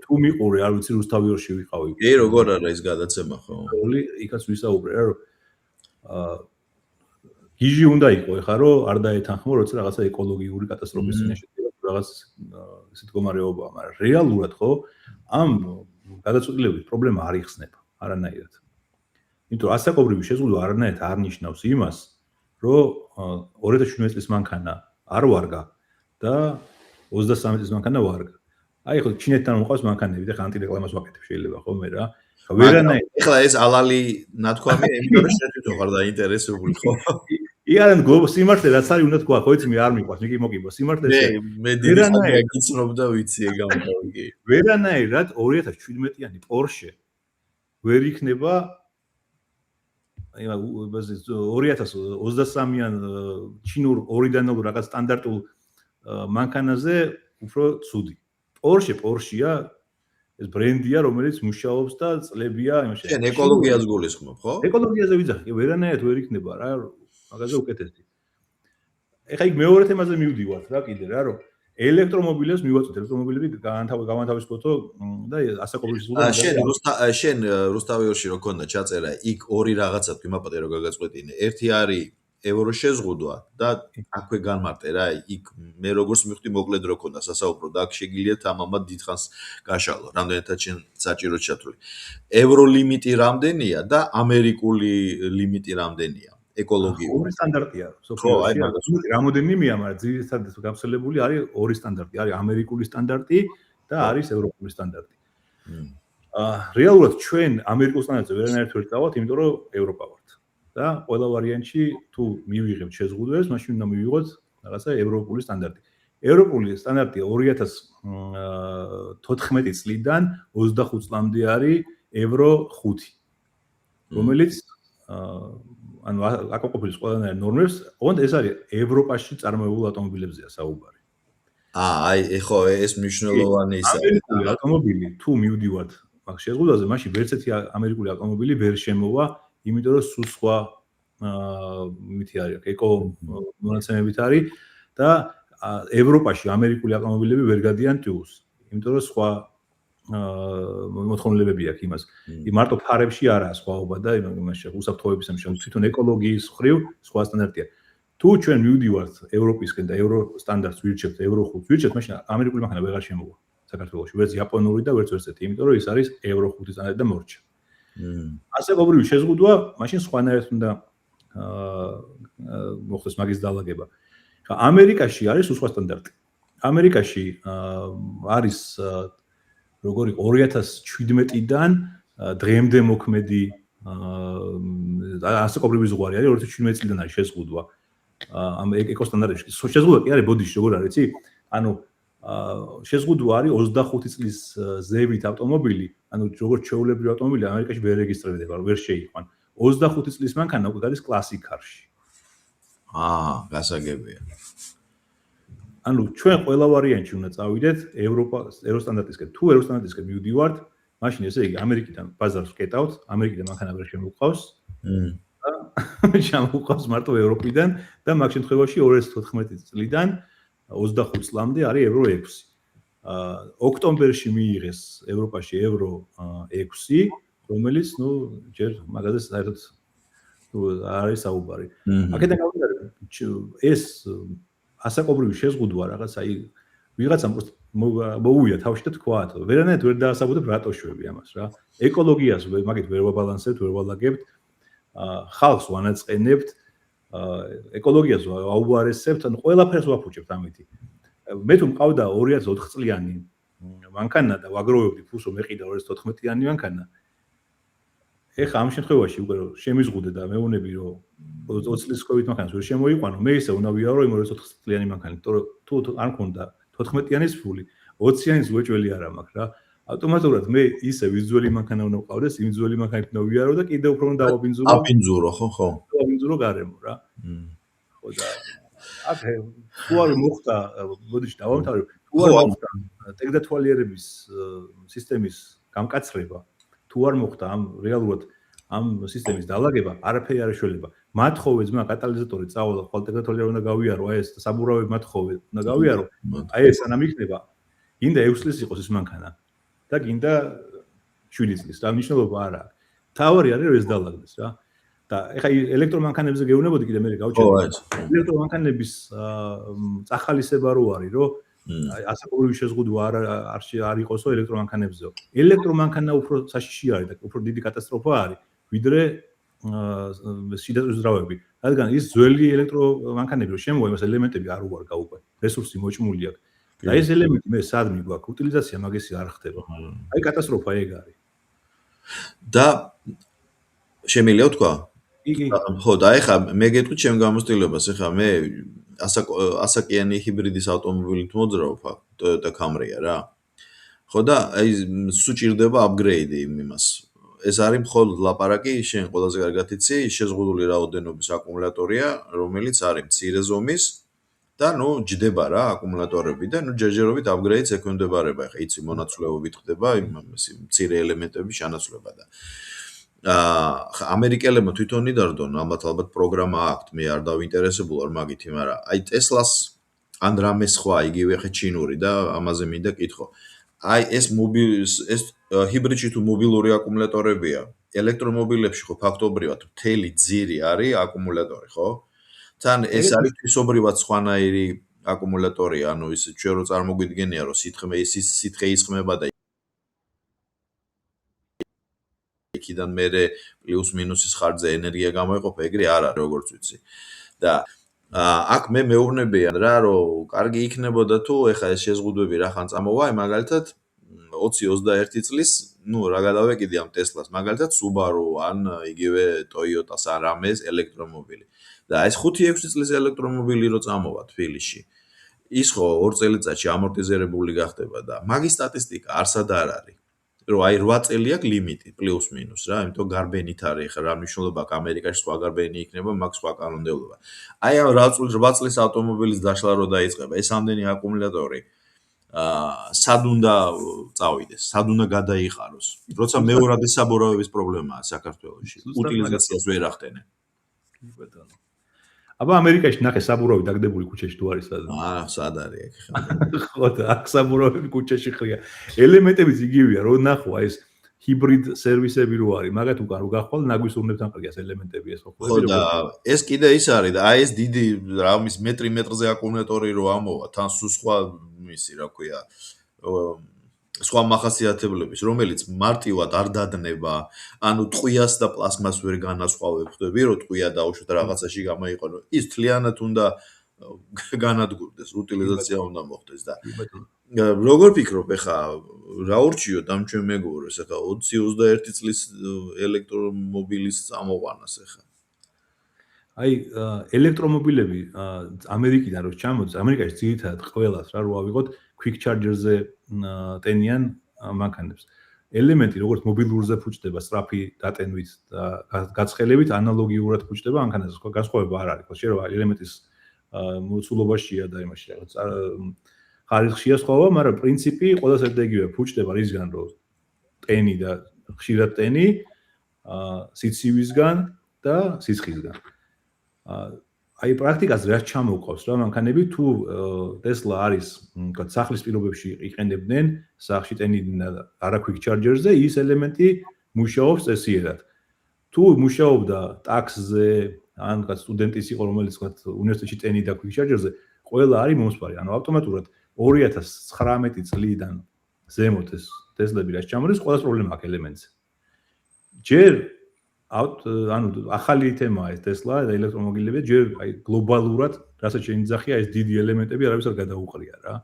თუ მიყურე, არ ვიცი რუსთავიორში ვიყავი. კი, როგორ არა ეს გადაცემა ხო? იქაც ვისაუბრე რა რომ გიჟი უნდა იყო ეხა რომ არ დაეთანხმო როცა რაღაცა ეკოლოგიური კატასტროფის წინაშე რაღაც ისეთ მდგომარეობაა, მაგრამ რეალურად ხო ამ გადაწყვეტილებით პრობლემა არ იხსნება არანაირად. იმიტომ რომ ასაკობრივი შეზღუდვა არანაირად არ ნიშნავს იმას, რომ 2017 წლის მანქანა არ ვარგა და 23 წლის მანქანა ვარგა. აი ხო ჩინეთთან მოყავს მანქანები და ხა ანტირეკლამას ვაკეთებ შეიძლება ხოლმე რა. ვერანაირად. ეხლა ეს ალალი ნათქვამია, იმიტომ რომ შენ თვითონ ხარ დაინტერესებული ხო? იან სიმართლე რაც არის უნდა თქვა, ხო იცი მე არ მიყვარს, მე კი მოგიბო სიმართლე. მე დიდი ხანია გიცნობ და ვიცი ეგ ამბავი. ვერანაირად 2017-იანი Porsche ვერ იქნება აი 2023-იან ჩინურ ორიდანალურ რაღაც სტანდარტულ მანქანაზე უფრო ცუდი. Porsche-ია ეს ბრენდია, რომელიც მუშაობს და წლებია იმაში. შენ ეკოლოგიას გულისხმობ, ხო? ეკოლოგიაზე ვიძახი, ვერანაირად ვერ იქნება რა, მაგაზე უკეთესი. ეხა იქ მეორე თემაზე მივდივართ რა კიდე რა, რომ ელექტრომობილებს მივაწვით, ელექტრომობილები გავანთავისუფლოთ და ასაკობრივი შეზღუდვა. შენ რუსთავიორში რო ქონდა ჩაწერა, იქ ორი რაღაცა თქვი მაპატე რო გაგაწყვეტინე. ერთი არის ევრო შეზღუდვა და აქვე განმარტე რა, იქ მე როგორც მივხვდი მოკლედ რო ქონდა სასაუბრო და აქ შეგიძლიათ ამამად დიდხანს გაშალო, რამდენადაც შენ საჭიროდ ჩათვლი. ევრო ლიმიტი რამდენია და ამერიკული ლიმიტი რამდენია? ეკოლოგიური სტანდარტია სოფიოში. რამოდენიმეა, მაგრამ ძირითადად გავრცელებული არის ორი სტანდარტი, არის ამერიკული სტანდარტი და არის ევროპული სტანდარტი. რეალურად ჩვენ ამერიკულ სტანდარტზე ვერანაირად ვერ წავალთ, იმიტომ რომ ევროპა ვართ. და ყველა ვარიანტში თუ მივიღებთ შეზღუდვებს, მაშინ უნდა მივიღოთ რაღაცა ევროპული სტანდარტი. ევროპული სტანდარტი 2014 წლიდან 25 წლამდე არის ევრო 5, რომელიც ანუ აკმაყოფილებს ყველანაირ ნორმებს, ოღონდ ეს არის ევროპაში წარმოებულ ავტომობილებზეა საუბარი. აი, ხო, ეს მნიშვნელოვანი ის არის. ავტომობილი თუ მივდივართ მაგ შეზღუდვაზე, მაშინ ვერც ერთი ამერიკული ავტომობილი ვერ შემოვა, იმიტომ რომ სულ სხვა მითი არის, ეკო მონაცემებით არის და ევროპაში ამერიკული ავტომობილები ვერ გადიან ტიულს, იმიტომ რომ სხვა მოთხოვნილებები აქვს იმას. მარტო ფარებში არაა სხვაობა და იმაში უსაფრთხოების ამჟამად თვითონ ეკოლოგიის ხრივ სხვა სტანდარტია. თუ თუ ჩვენ მივდივართ ევროპისკენ და ევრო სტანდარტს ვირჩევთ, ევრო 5-ს ვირჩევთ, მაშინ ამერიკული მანქანა ვეღარ შემოვა საქართველოში, ვერც იაპონური და ვერც ერთი, იმიტომ რომ ის არის ევრო 5-ის სტანდარტი და მორჩა. ასაკობრივი შეზღუდვა, მაშინ სხვანაირად უნდა მოხდეს მაგის დალაგება. ამერიკაში არის სხვა სტანდარტი. ამერიკაში არის როგორი 2017-დან დღემდე მოქმედი ასაკობრივი ზღვარი არის 2017 წლიდან არის შეზღუდვა. ამ ეკოსტანდარტებში შეზღუდვა კი არის ბოდიში როგორ არის, იცი? ანუ შეზღუდვა არის 25 წლის ზევით ავტომობილი, ანუ როგორც ჩვეულებრივი ავტომობილი ამერიკაში ვერ რეგისტრირდება, ვერ შეიყვან. 25 წლის მანქანა უკვე არის კლასიკ კარში. გასაგებია. ანუ ჩვენ ყველა ვარიანტში უნდა წავიდეთ ევროსტანდარტისკენ. თუ ევროსტანდარტისკენ მივდივართ, მაშინ ესე იგი ამერიკიდან ბაზარს ვკეტავთ, ამერიკიდან მანქანა ვერ შემოვყავს. შემოვყავს მარტო ევროპიდან და მაგ შემთხვევაში 2014 წლიდან 25 წლამდე არის ევრო 6. ოქტომბერში მიიღეს ევროპაში ევრო 6, რომელიც ჯერ მაგაზე საერთოდ არის საუბარი. აქედან გავიგე ეს ასაკობრივი შეზღუდვა რაღაც აი ვიღაცამ მოუვია თავში და თქვა, ვერანაირად ვერ დაასაბუთებ რატო შვები ამას რა. ეკოლოგიას მაგით ვერ ვაბალანსებთ, ვერ ვალაგებთ. ხალხს ვანაწყენებთ, ეკოლოგიას აუარესებთ, ანუ ყველაფერს ვაფუჭებთ ამითი. მე თუ მყავდა 2004 წლიანი მანქანა და ვაგროვებდი ფულს რომ მეყიდა 2014-იანი მანქანა. ეხა ამ შემთხვევაში უკვე შემიზღუდე და მეუბნები რომ 20 წლის COVID მანქანას ვერ შემოიყვანო, მე ისე უნდა ვიარო იმ 2004 წლიანი მანქანით, თუ არ მქონდა 14-იანის ფული, 20-იანის უეჭველი არ მაქვს რა. ავტომატურად მე ისე ვიზუალი მანქანა უნდა ვყავდეს, იმ ვიზუალი მანქანით უნდა ვიარო და კიდევ უფრო უნდა დავაბინძურო. აბინძურო, ხო. დავაბინძურო გარემო რა. ხო და აქ თუ არ მოხდა, მოდიში დავამთავრებ, თუ არ მოხდა ტექნათვალიერების სისტემის გამკაცრება, თუ არ მოხდა ამ რეალურად ამ სისტემის დალაგება, არაფერი არ ეშველება. მათხოვე ძმა კატალიზატორი წავალ, ხვალ ტექნათვალიერი უნდა გავიარო, აი ეს საბურავი მათხოვე უნდა გავიარო. აი ეს სანამ იქნება, გინდა 6 წლის იყოს ის მანქანა. და გინდა 7 წლის, რა მნიშვნელობა არ აქვს. თავარი არის რომ ეს დალაგდეს რა. და ეხა ელექტრომანქანებზე გეუბნებოდი კიდე მე გავჩერდი. ელექტრომანქანების წახალისება რო არის, რომ ასაკობრივი შეზღუდვა არ იყოსო ელექტრომანქანებზეო. ელექტრომანქანა უფრო საშიში არის და უფრო დიდი კატასტროფა არის, ვიდრე შიდაწვის რადგან ის ძველი ელექტრომანქანები რო შემოვა, იმას ელემენტები არ უარგა უკვე, რესურსი მოჭმული აქვს. და ეს ელემენტი მე სადმი გვაქვს, უტილიზაცია მაგისი არ ხდება. აი კატასტროფა ეგ არის. და შემიძლია თქვა? იგი. ხო, და ეხა მე გეტყვით ჩემ გამოცდილებას, ეხა მე ასაკიანი ჰიბრიდის ავტომობილით მოძრაობ, Toyota Camry-ა რა. ხო და აი სუჭირდება upgrade იმას. ეს არის მხოლოდ ლაპარაკი, შენ ყველაზე კარგად იცი, შეზღუდული რაოდენობის აკუმულატორია, რომელიც არის მცირე ზომის და ჯდება რა აკუმულატორები და ჯერჯერობით upgrade-ს ექვემდებარება. ეხა იცი მონაცვლეობით ხდება მცირე ელემენტების შანაცვლება და ამერიკელებმა თვითონ იდარდონ, ალბათ პროგრამა აქვთ, მე არ დავინტერესებული ვარ მაგითი, მაგრამ აი Tesla-ს ან რამე სხვა, იგივე ხე ჩინური და ამაზე მინდა კითხო. აი ეს ჰიბრიდში თუ მობილური აკუმულატორებია, ელექტრომობილებში ხო ფაქტობრივად მთელი ძირი არის აკუმულატორი, ხო? თან ეს არის თვისობრივად სხვანაირი აკუმულატორია, ანუ ის ჩვენ რო წარმოგვიდგენია, რომ სითხე ისხმება და იქიდან მერე პლუს მინუსის ხარჯზე ენერგია გამოიყოფა, ეგრე არ არის, როგორც ვიცი. და აქ მე მეუბნებიან რა, რომ კარგი იქნებოდა თუ ეხა ეს შეზღუდვები რახან წამოვა, აი მაგალითად 20-21 წლის, რა გადავეკიდე ამ Tesla-ს, მაგალითად Subaru ან იგივე Toyota-ს ან რამეს ელექტრომობილი. და ეს 5-6 წლის ელექტრომობილი რო წამოვა თბილისში. ის ხო 2 წელიწადში ამორტიზირებული გახდება და მაგის სტატისტიკა არსად არ არის. რომ აი 8 წელი აქვს ლიმიტი პლუს მინუს რა, იმიტომ გარბენით არის ხა რა მნიშვნელობა აქვს ამერიკაში სხვა გარბენი იქნება, მაგ სხვა კანონმდებლობა. აი ამ 8 წლის ავტომობილის დაშლა რო დაიწყება, ეს ამდენი აკუმულატორი სად უნდა წავიდეს, სად უნდა გადაიყაროს. როცა მეორადი საბურავების პრობლემაა საქართველოში, უტილიზაციას ვერ ახდენენ. ბატონო. აბა ამერიკაში ნახე საბურავი დაგდებული ქუჩაში თუ არის სადაც. სად არის აქ? ხო და აქ საბურავები ქუჩაში ხრია. ელემენტებიც იგივეა, რომ ნახო ეს ჰიბრიდ სერვისები რო არის, მაგათ უკან რო გახვალ ნაგვისურნებთან კარგია ელემენტები ეს ხო და ეს კიდე ის არის და აი ეს დიდი რამის მეტრზე აკუმულატორი რო ამოვა, თან სულ სხვა ისი რა ქვია სხვა მახასიათებლების, რომელიც მარტივად არ დადნება, ანუ ტყვიას და პლასმას ვერ განასხვავებ, ხვდები, რომ ტყვია დაუშვათ რაღაცაში გამოიყენო. ის თლიანად უნდა განადგურდეს, უტილიზაცია უნდა მოხდეს და როგორ ფიქრობ ეხა რა ურჩიოთ ამ ჩვენ მეგობრებს ეხა 20-21 წლის ელექტრომობილის წამოყვანას ეხა აი ელექტრომობილები ამერიკიდან რო ჩამოდის, ამერიკაში ძირითადად ყველას რა რო ავიღოთ quick charger-ზე ტენიან მანქანებს. ელემენტი როგორც მობილურზე ფუჭდება სწრაფი დატენვით და გაცხელებით ანალოგიურად ფუჭდება მანქანაზე, ხო განსხვავება არ არის, ხო შეიძლება ელემენტის მოცულობაშია და იმაში რაღაც ხარისხშია სხვაობა, მაგრამ პრინციპი ყველას ერთდაიგივეა, ფუჭდება რისგან რომ ტენი და ხშირად ტენი სიცივისგან და სიცხისგან. აი პრაქტიკაზე რაც ჩამოყავს რა მანქანები თუ Tesla არის თქვა სახლის პირობებში იყენებდნენ სახლში ტენიდნენ არა quick charger-ზე ის ელემენტი მუშაობს წესიერად თუ მუშაობდა ტაქსზე ან თქვა სტუდენტის იყო რომელიც თქვა უნივერსიტეტში ტენიდა quick charger-ზე ყველა არის მომსπარი ანუ ავტომატურად 2019 წლიდან ზემოთ ეს Tesla-ები რაც ჩამოდის ყველას პრობლემა აქვს ელემენტზე ჯერ ანუ ახალი თემაა ეს Tesla და ელექტრომობილები ჯერ აი გლობალურად რასაც შეინძახია ეს დიდი ელემენტები არავის არ გადაუყრია რა.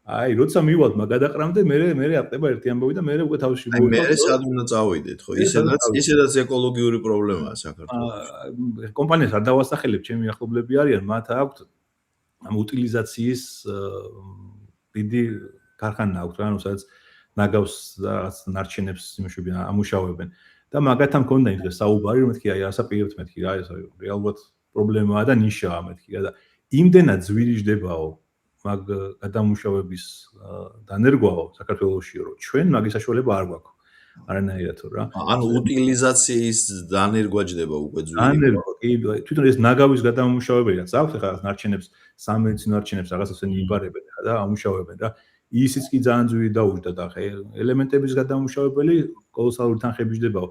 აი როცა მივალთ მაგადაყრამდე მე ატყება ერთი ამბავი და მე უკვე თავში მოვიდა. მე სად უნდა წავიდეთ ხო? ისედაც ეკოლოგიური პრობლემაა საქართველოს. კომპანიას არ დავასახელებ, ჩემი ახლობლები არიან, მათ აქვთ ამ უტილიზაციის დიდი ქარხანა აქვთ რა, ანუ სადაც ნაგავს რაღაც ნარჩენებს იმუშავებენ, ამუშავებენ. და მაგათთან მქონდა იმ დღეს საუბარი რომ მეთქი აი ასაპირებთ მეთქი რა ეს რეალურად პრობლემაა და ნიშაა მეთქი რა და იმდენად ძვირიжდებაო მაგ გადამუშავების დანერგვაო საქართველოსში რომ ჩვენ მაგის საშუალება არ გვაქვს არანაირად რა ანუ უტილიზაციის დანერგვაჯდება უკვე ძვირი დანერგვა კი თვითონ ეს ნაგავის გადამუშავებელი რაც აქვს ხა ნარჩენებს სამედიცინო ნარჩენებს რაღაცას იბარებენ ხა და ამუშავებენ რა ისიც კი ძალიან ძვირი დაუჯდა და ხა ელემენტების გადამუშავებელი კოლოსალური თანხები ჯდებაო.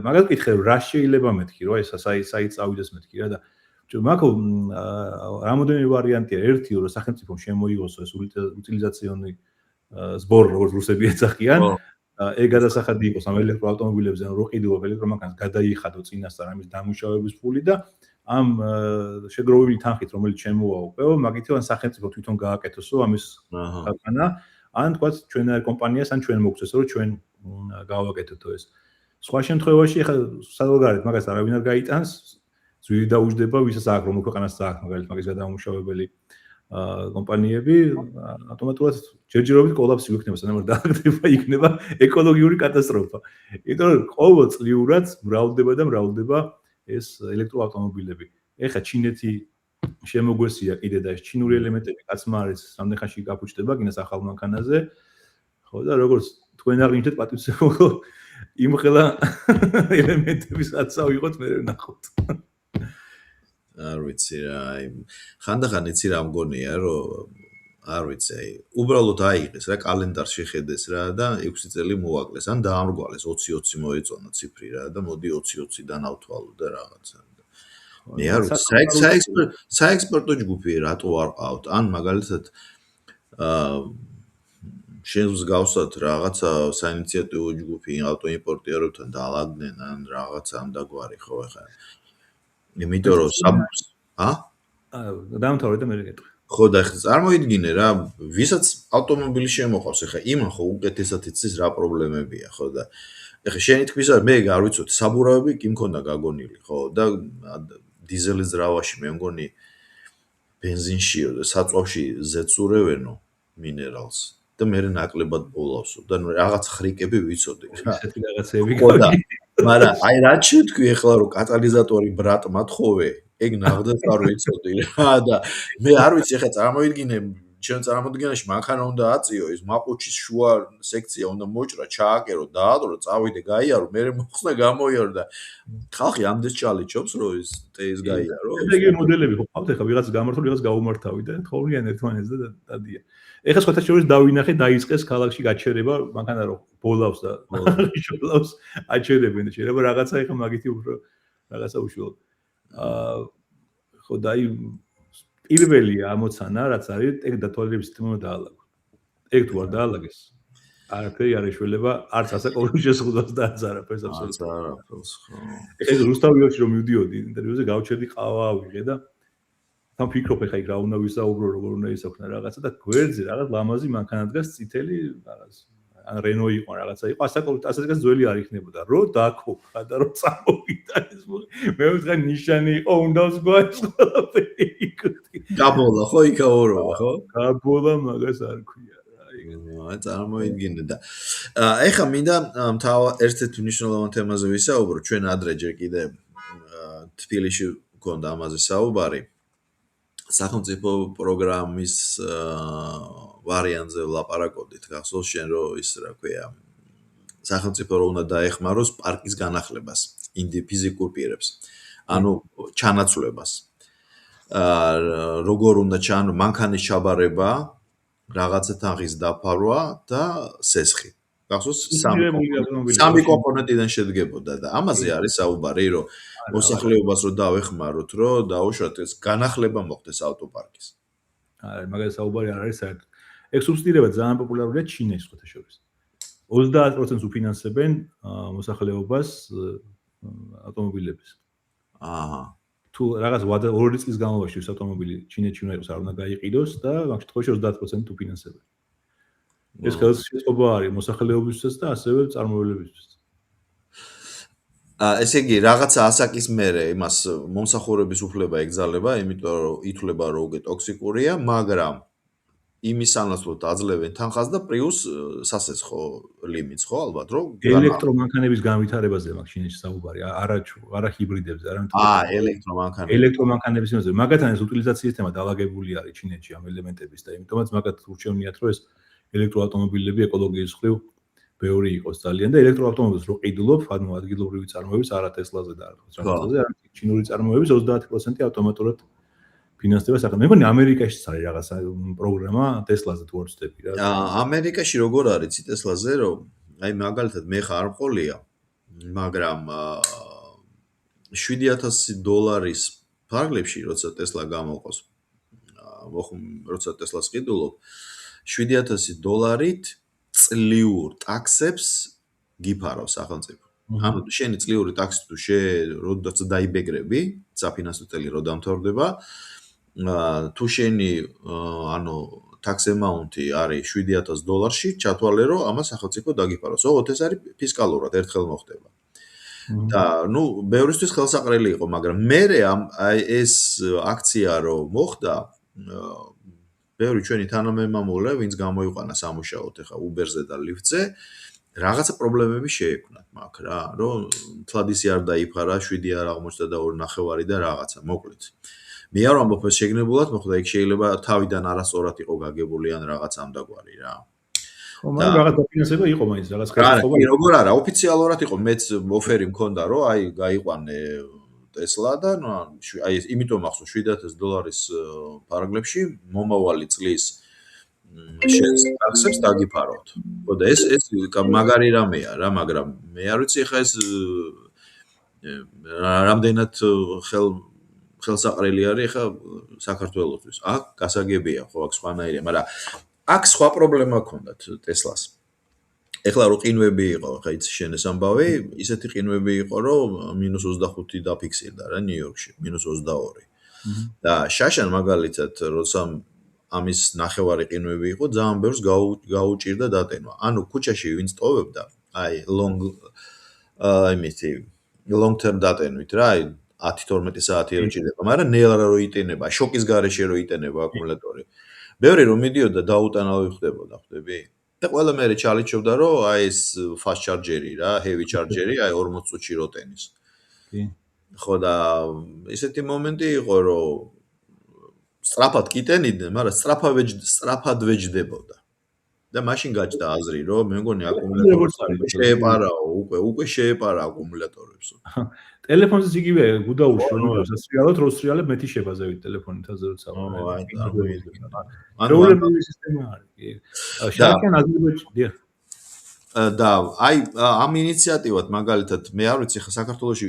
მაგას ვკითხე რომ რა შეიძლება მეთქი რა ეს საით წავიდეს მეთქი რა და მაგო რამოდენიმე ვარიანტია. ერთი რომ სახელმწიფომ შემოიღოს ეს უტილიზაციონი სბორ როგორც რუსები ეძახიან. ეგ გადასახადი იყოს ამ ელექტროავტომობილებზე რო ყიდულობ ელექტრომანქანას გადაიხადო წინასწარ ამის დამუშავების ფული და ამ შეგროვებული თანხით რომელიც შემოვა უკვე მაგითო ან სახელმწიფო თვითონ გააკეთოსო ამის ქარხანა ან თქვა ჩვენ არ კომპანიას ან ჩვენ მოგწესო რომ ჩვენ გავაკეთეთო ეს სხვა შემთხვევაში ხა საზოგადოებრივ მაგას არავინ არ გაიტანს ძვირი დაუჯდება ვისაც აქვს რომ ქვეყანას აქვს მაგალითად მაგის გადამუშავებელი კომპანიები ავტომატურად ჯერჯერობით კოლაფსი იქნება სანამ არ დააგდება იქნება ეკოლოგიური კატასტროფა იმიტომ რომ ყოველწლიურად მრავლდება ეს ელექტროავტომობილები. ეხა ჩინეთი შემოგვესია კიდე და ეს ჩინური ელემენტები კაცმა არის სამდეხაში გაფუჭდება გინას ახალ მანქანაზე. ხო და როგორც თქვენ აღნიშნეთ პატივცემულო იმხელა ელემენტების აცავიღოთ მე ვნახოთ. არ ვიცი რა, ხანდახან იცი რა მგონია რომ არ ვიცი, უბრალოდ აიღეს რა კალენდარში ხედეს რა და 6 წელი მოაკლეს, ან დაამრგვალეს 20-20 მოეწონა ციფრი რა და მოდი 20-20-დან ავთვალო და რაღაცა. მე არ ვიცი, საექსპერტო ჯგუფი რატო არ ყავთ? ან მაგალითად შენს მსგავსად რაღაცა საინიციატივო ჯგუფი ავტოიმპორტიორებთან დაალაგდნენ ან რაღაცა ამ დაგვარი ხო ეხა. იმიტომ რომ დაამთავრე და მე გეტყვი. ხო და ხა წარმოიდგინე რა, ვისაც ავტომობილი შემოყავს, ეხა იმან ხო უკეთესად იცის რა პრობლემებია, ხო და ეხა შენი თქვისა მე არ ვიცოდი, საბურავები კი მქონდა გაგონილი, ხო და დიზელის ძრავაში მე მგონი ბენზინშიო და საწვავში ზეცურევენო მინერალს და მე ნაკლებად ბოლავსო და რაღაც ხრიკები ვიცოდი რა. ესეთი რაღაცები გქონდა. მაგრამ აი რა შევთქვი ეხლა რომ კატალიზატორი ბრატ მათხოვე ეგ ნახდათ არ ვიცოდი რა და მე არ ვიცი ეხლა წარმოიდგინე ჩვენ წარმოდგენაში მანქანა უნდა აწიო, ის მაყუჩის შუა სექცია უნდა მოჭრა, ჩააკერო, დაადრო, წავიდე, გაიარო, მე მოხსნა გამოიარო და ხალხი ამდენს ჩალიჩობს, რომ ის გაიარო. ესე იგი მოდელები ხო ყავთ ახლა ვიღაც გამართულ, ვიღაც გაუმართავი და თხოვნიან ერთმანეთს და დადიან. ეხლა სხვათა შორის დავინახე დაიწყეს ქალაქში გაჩერება, მანქანა რომ ბოლავს და შოლავს, აჩერებენ და შეიძლება რაღაცა ეხლა მაგითი უფრო რაღაცა უშუალოდ. ხო და აი პირველი ამოცანა რაც არის, ეგ დათვალიერების სისტემა დაალაგო. ეგ თუ არ დაალაგეს, არაფერი არ ეშველება, არც ასაკობრივ შეზღუდვას და არც არაფერს აბსოლუტურად. არაფერს, ხო. ეს რუსთავიაში რომ მივდიოდი ინტერვიუზე, გავჩერდი ყავა ავიღე და თან ფიქრობ ეხა იქ რა უნდა ვისაუბრო, როგორ უნდა ისაუბრა რაღაცა და გვერდზე რაღაც ლამაზი მანქანა დგას წითელი რაღაც ან რენო იყო რაღაცა იყო ასაკობრივ ასაკის ძველი არ იქნებოდა რო დაკოფა და რო წამოვიდა ეს მე ვთქვა ნიშანი იყო უნდა ვსგვაის ყველაფერი იყო გაბოლა ხო იქა ორობა ხო გაბოლა მაგას არ ქვია აი წარმოიდგინე და ეხა მინდა ერთ-ერთ მნიშვნელოვან თემაზე ვისაუბრო ჩვენ ადრე ჯერ კიდე თბილისში გქონდა ამაზე საუბარი სახელმწიფო პროგრამის ვარიანტზე ვლაპარაკობდით გახსოვს შენ რომ ის რა ქვია სახელმწიფო რომ უნდა დაეხმაროს პარკის განახლებას ფიზიკურ პირებს ანუ ჩანაცვლებას როგორ უნდა მანქანის ჩაბარება რაღაცა თაღის დაფარვა და სესხი გახსოვს სამი კომპონენტიდან შედგებოდა და ამაზე არის საუბარი რომ მოსახლეობას რომ დაвихმაროთ რომ დაუშვათ ეს განახლება მოხდეს ავტოპარკის არა მაგას საუბარი არ არის საერთოდ ეგ სუბსიდირება ძალიან პოპულარულია ჩინეთში სხვათა შორის 30% უფინანსებენ მოსახლეობას ავტომობილების აჰა თუ რაღაც 2 წლის განმავლობაში ეს ავტომობილი ჩინეთში უნდა იყოს არ უნდა გაიყიდოს და მაგ შემთხვევაში 30% უფინანსებენ ეს ხელშეწყობა არის მოსახლეობისთვისაც და ასევე წარმოებლებისთვის ესე იგი რაღაცა ასაკის მერე იმას მომსახურების უფლება ეკძალება, იმიტომ რომ ითვლება რომ უკვე ტოქსიკურია, მაგრამ იმის ანაცვლოდ აძლევენ თანხას და პლუს სასეცხო ლიმიტს ხო ალბათ რომ ელექტრომანქანების განვითარებაზე მაგ ჩინეთში საუბარი არა ჰიბრიდებზე არა ელექტრომანქანების იმაზე მაგათთან ეს უტილიზაციის თემა დაალაგებული არის ჩინეთში ამ ელემენტების და იმიტომაც მაგათ ურჩევნიათ რომ ეს ელექტროავტომობილები ეკოლოგიის მხრივ ბევრი იყოს ძალიან და ელექტროავტომობილს რო ყიდულობ, ანუ ადგილობრივი წარმოების არა ტესლაზე და არა ტრანსპორტზე, არა ჩინური წარმოების 30% ავტომატურად ფინანსდება საქმე. მე მგონი ამერიკაშიც არის რაღაცა პროგრამა ტესლაზე თუ არ ვცდები რა. ამერიკაში როგორ არის ტესლაზე, რომ აი მაგალითად მე ხარ არ მყოლია, მაგრამ $7,000 ფარგლებში, როცა ტესლა გამოყოს, როცა ტესლას ყიდულობ, $7,000-ით წლიურ ტაქსებს გიფარავს სახელმწიფო. ანუ შენი წლიური ტაქსი თუ როდესაც დაიბეგრები, საფინანსო წელი რო დამთავრდება, თუ შენი ანუ tax amount-ი არის $7,000-ში, ჩათვალე რომ ამას სახელმწიფო დაგიფაროს. ოღონდ ეს არის ფისკალურად ერთხელ მოხდება. და ნუ ბევრისთვის ხელსაყრელი იყო, მაგრამ მე აი ეს აქცია რო მოხდა ბევრი ჩვენი თანამემამულე, ვინც გამოიყვანა სამუშაოდ ახლა Uber-ზე და Lyft-ზე, რაღაცა პრობლემები შეექმნათ მაგ რა, რომ თლად ისე არ დაიფარა, 7 არ აღმოჩნდა და 2.5 და რაღაცა, მოკლედ. მე არ ვამბობ ეს შეგნებულად, მოხდა იქ შეიძლება თავიდან არასწორად იყო გაგებული ან რაღაც ამდაგვარი რა. ხო, მაგრამ რაღაც დაფინანსება იყო მაინც, რაღაც ხელშეწყობა. არა, როგორ არა, ოფიციალურად იყო, მეც ოფერი მქონდა, რომ აი გაიყვანე ტესლა და აი იმიტომ მახსოვს $7,000 ფარგლებში მომავალი წლის შენს ტაქსებს დაგიფარავთ. ხო და ეს მაგარი რამეა რა, მაგრამ მე არ ვიცი ხა ეს რამდენად ხელსაყრელი არის ხა საქართველოსთვის. აქ გასაგებია ხო, აქ სხვანაირია, მაგრამ აქ სხვა პრობლემა ჰქონდათ ტესლას. ეხლა რო ყინვები იყო, ხა იცი შენ ეს ამბავი, ისეთი ყინვები იყო, რომ -25 დაფიქსირდა რა ნიუ-იორკში, -22. და შაშან მაგალითად, როცა ამის ნახევარი ყინვები იყო, ძალიან ბევრს გაუჭირდა დატენვა. ანუ ქუჩაში ვინც ტოვებდა, აი long term დატენვით რა, აი 10-12 საათი რო ჭირდება, მაგრამ ნელა რო იტენება, შოკის გარეშე რო იტენება აკუმულატორი. ბევრი რომ მიდიოდა დაუტანავი ხდებოდა, ხვდები? და ყველა მე ჩალიჩობდა რომ აი ეს fast charger-ი რა, heavy charger-ი აი 40 წუთში რო ტენის. კი. ხო და ისეთი მომენტი იყო რომ სწრაფად კიტენიდნენ, მაგრამ სწრაფად ვეჯდებოდა. და მაშინ გაჩნდა აზრი, რომ მე მგონი აკუმულატორებს შეეპარაო, უკვე შეეპარა აკუმულატორებს. ტელეფონზეც იგივეა, გუდაუშვი, რომ სასრიალოდ რო სრიალებ მეტი შებაზევით ტელეფონით აზროცა. პრობლემური სისტემა არის. შარკენ აზერბაიჯანია. და აი ამ ინიციატივად მაგალითად მე არ ვიცი ხა საქართველოში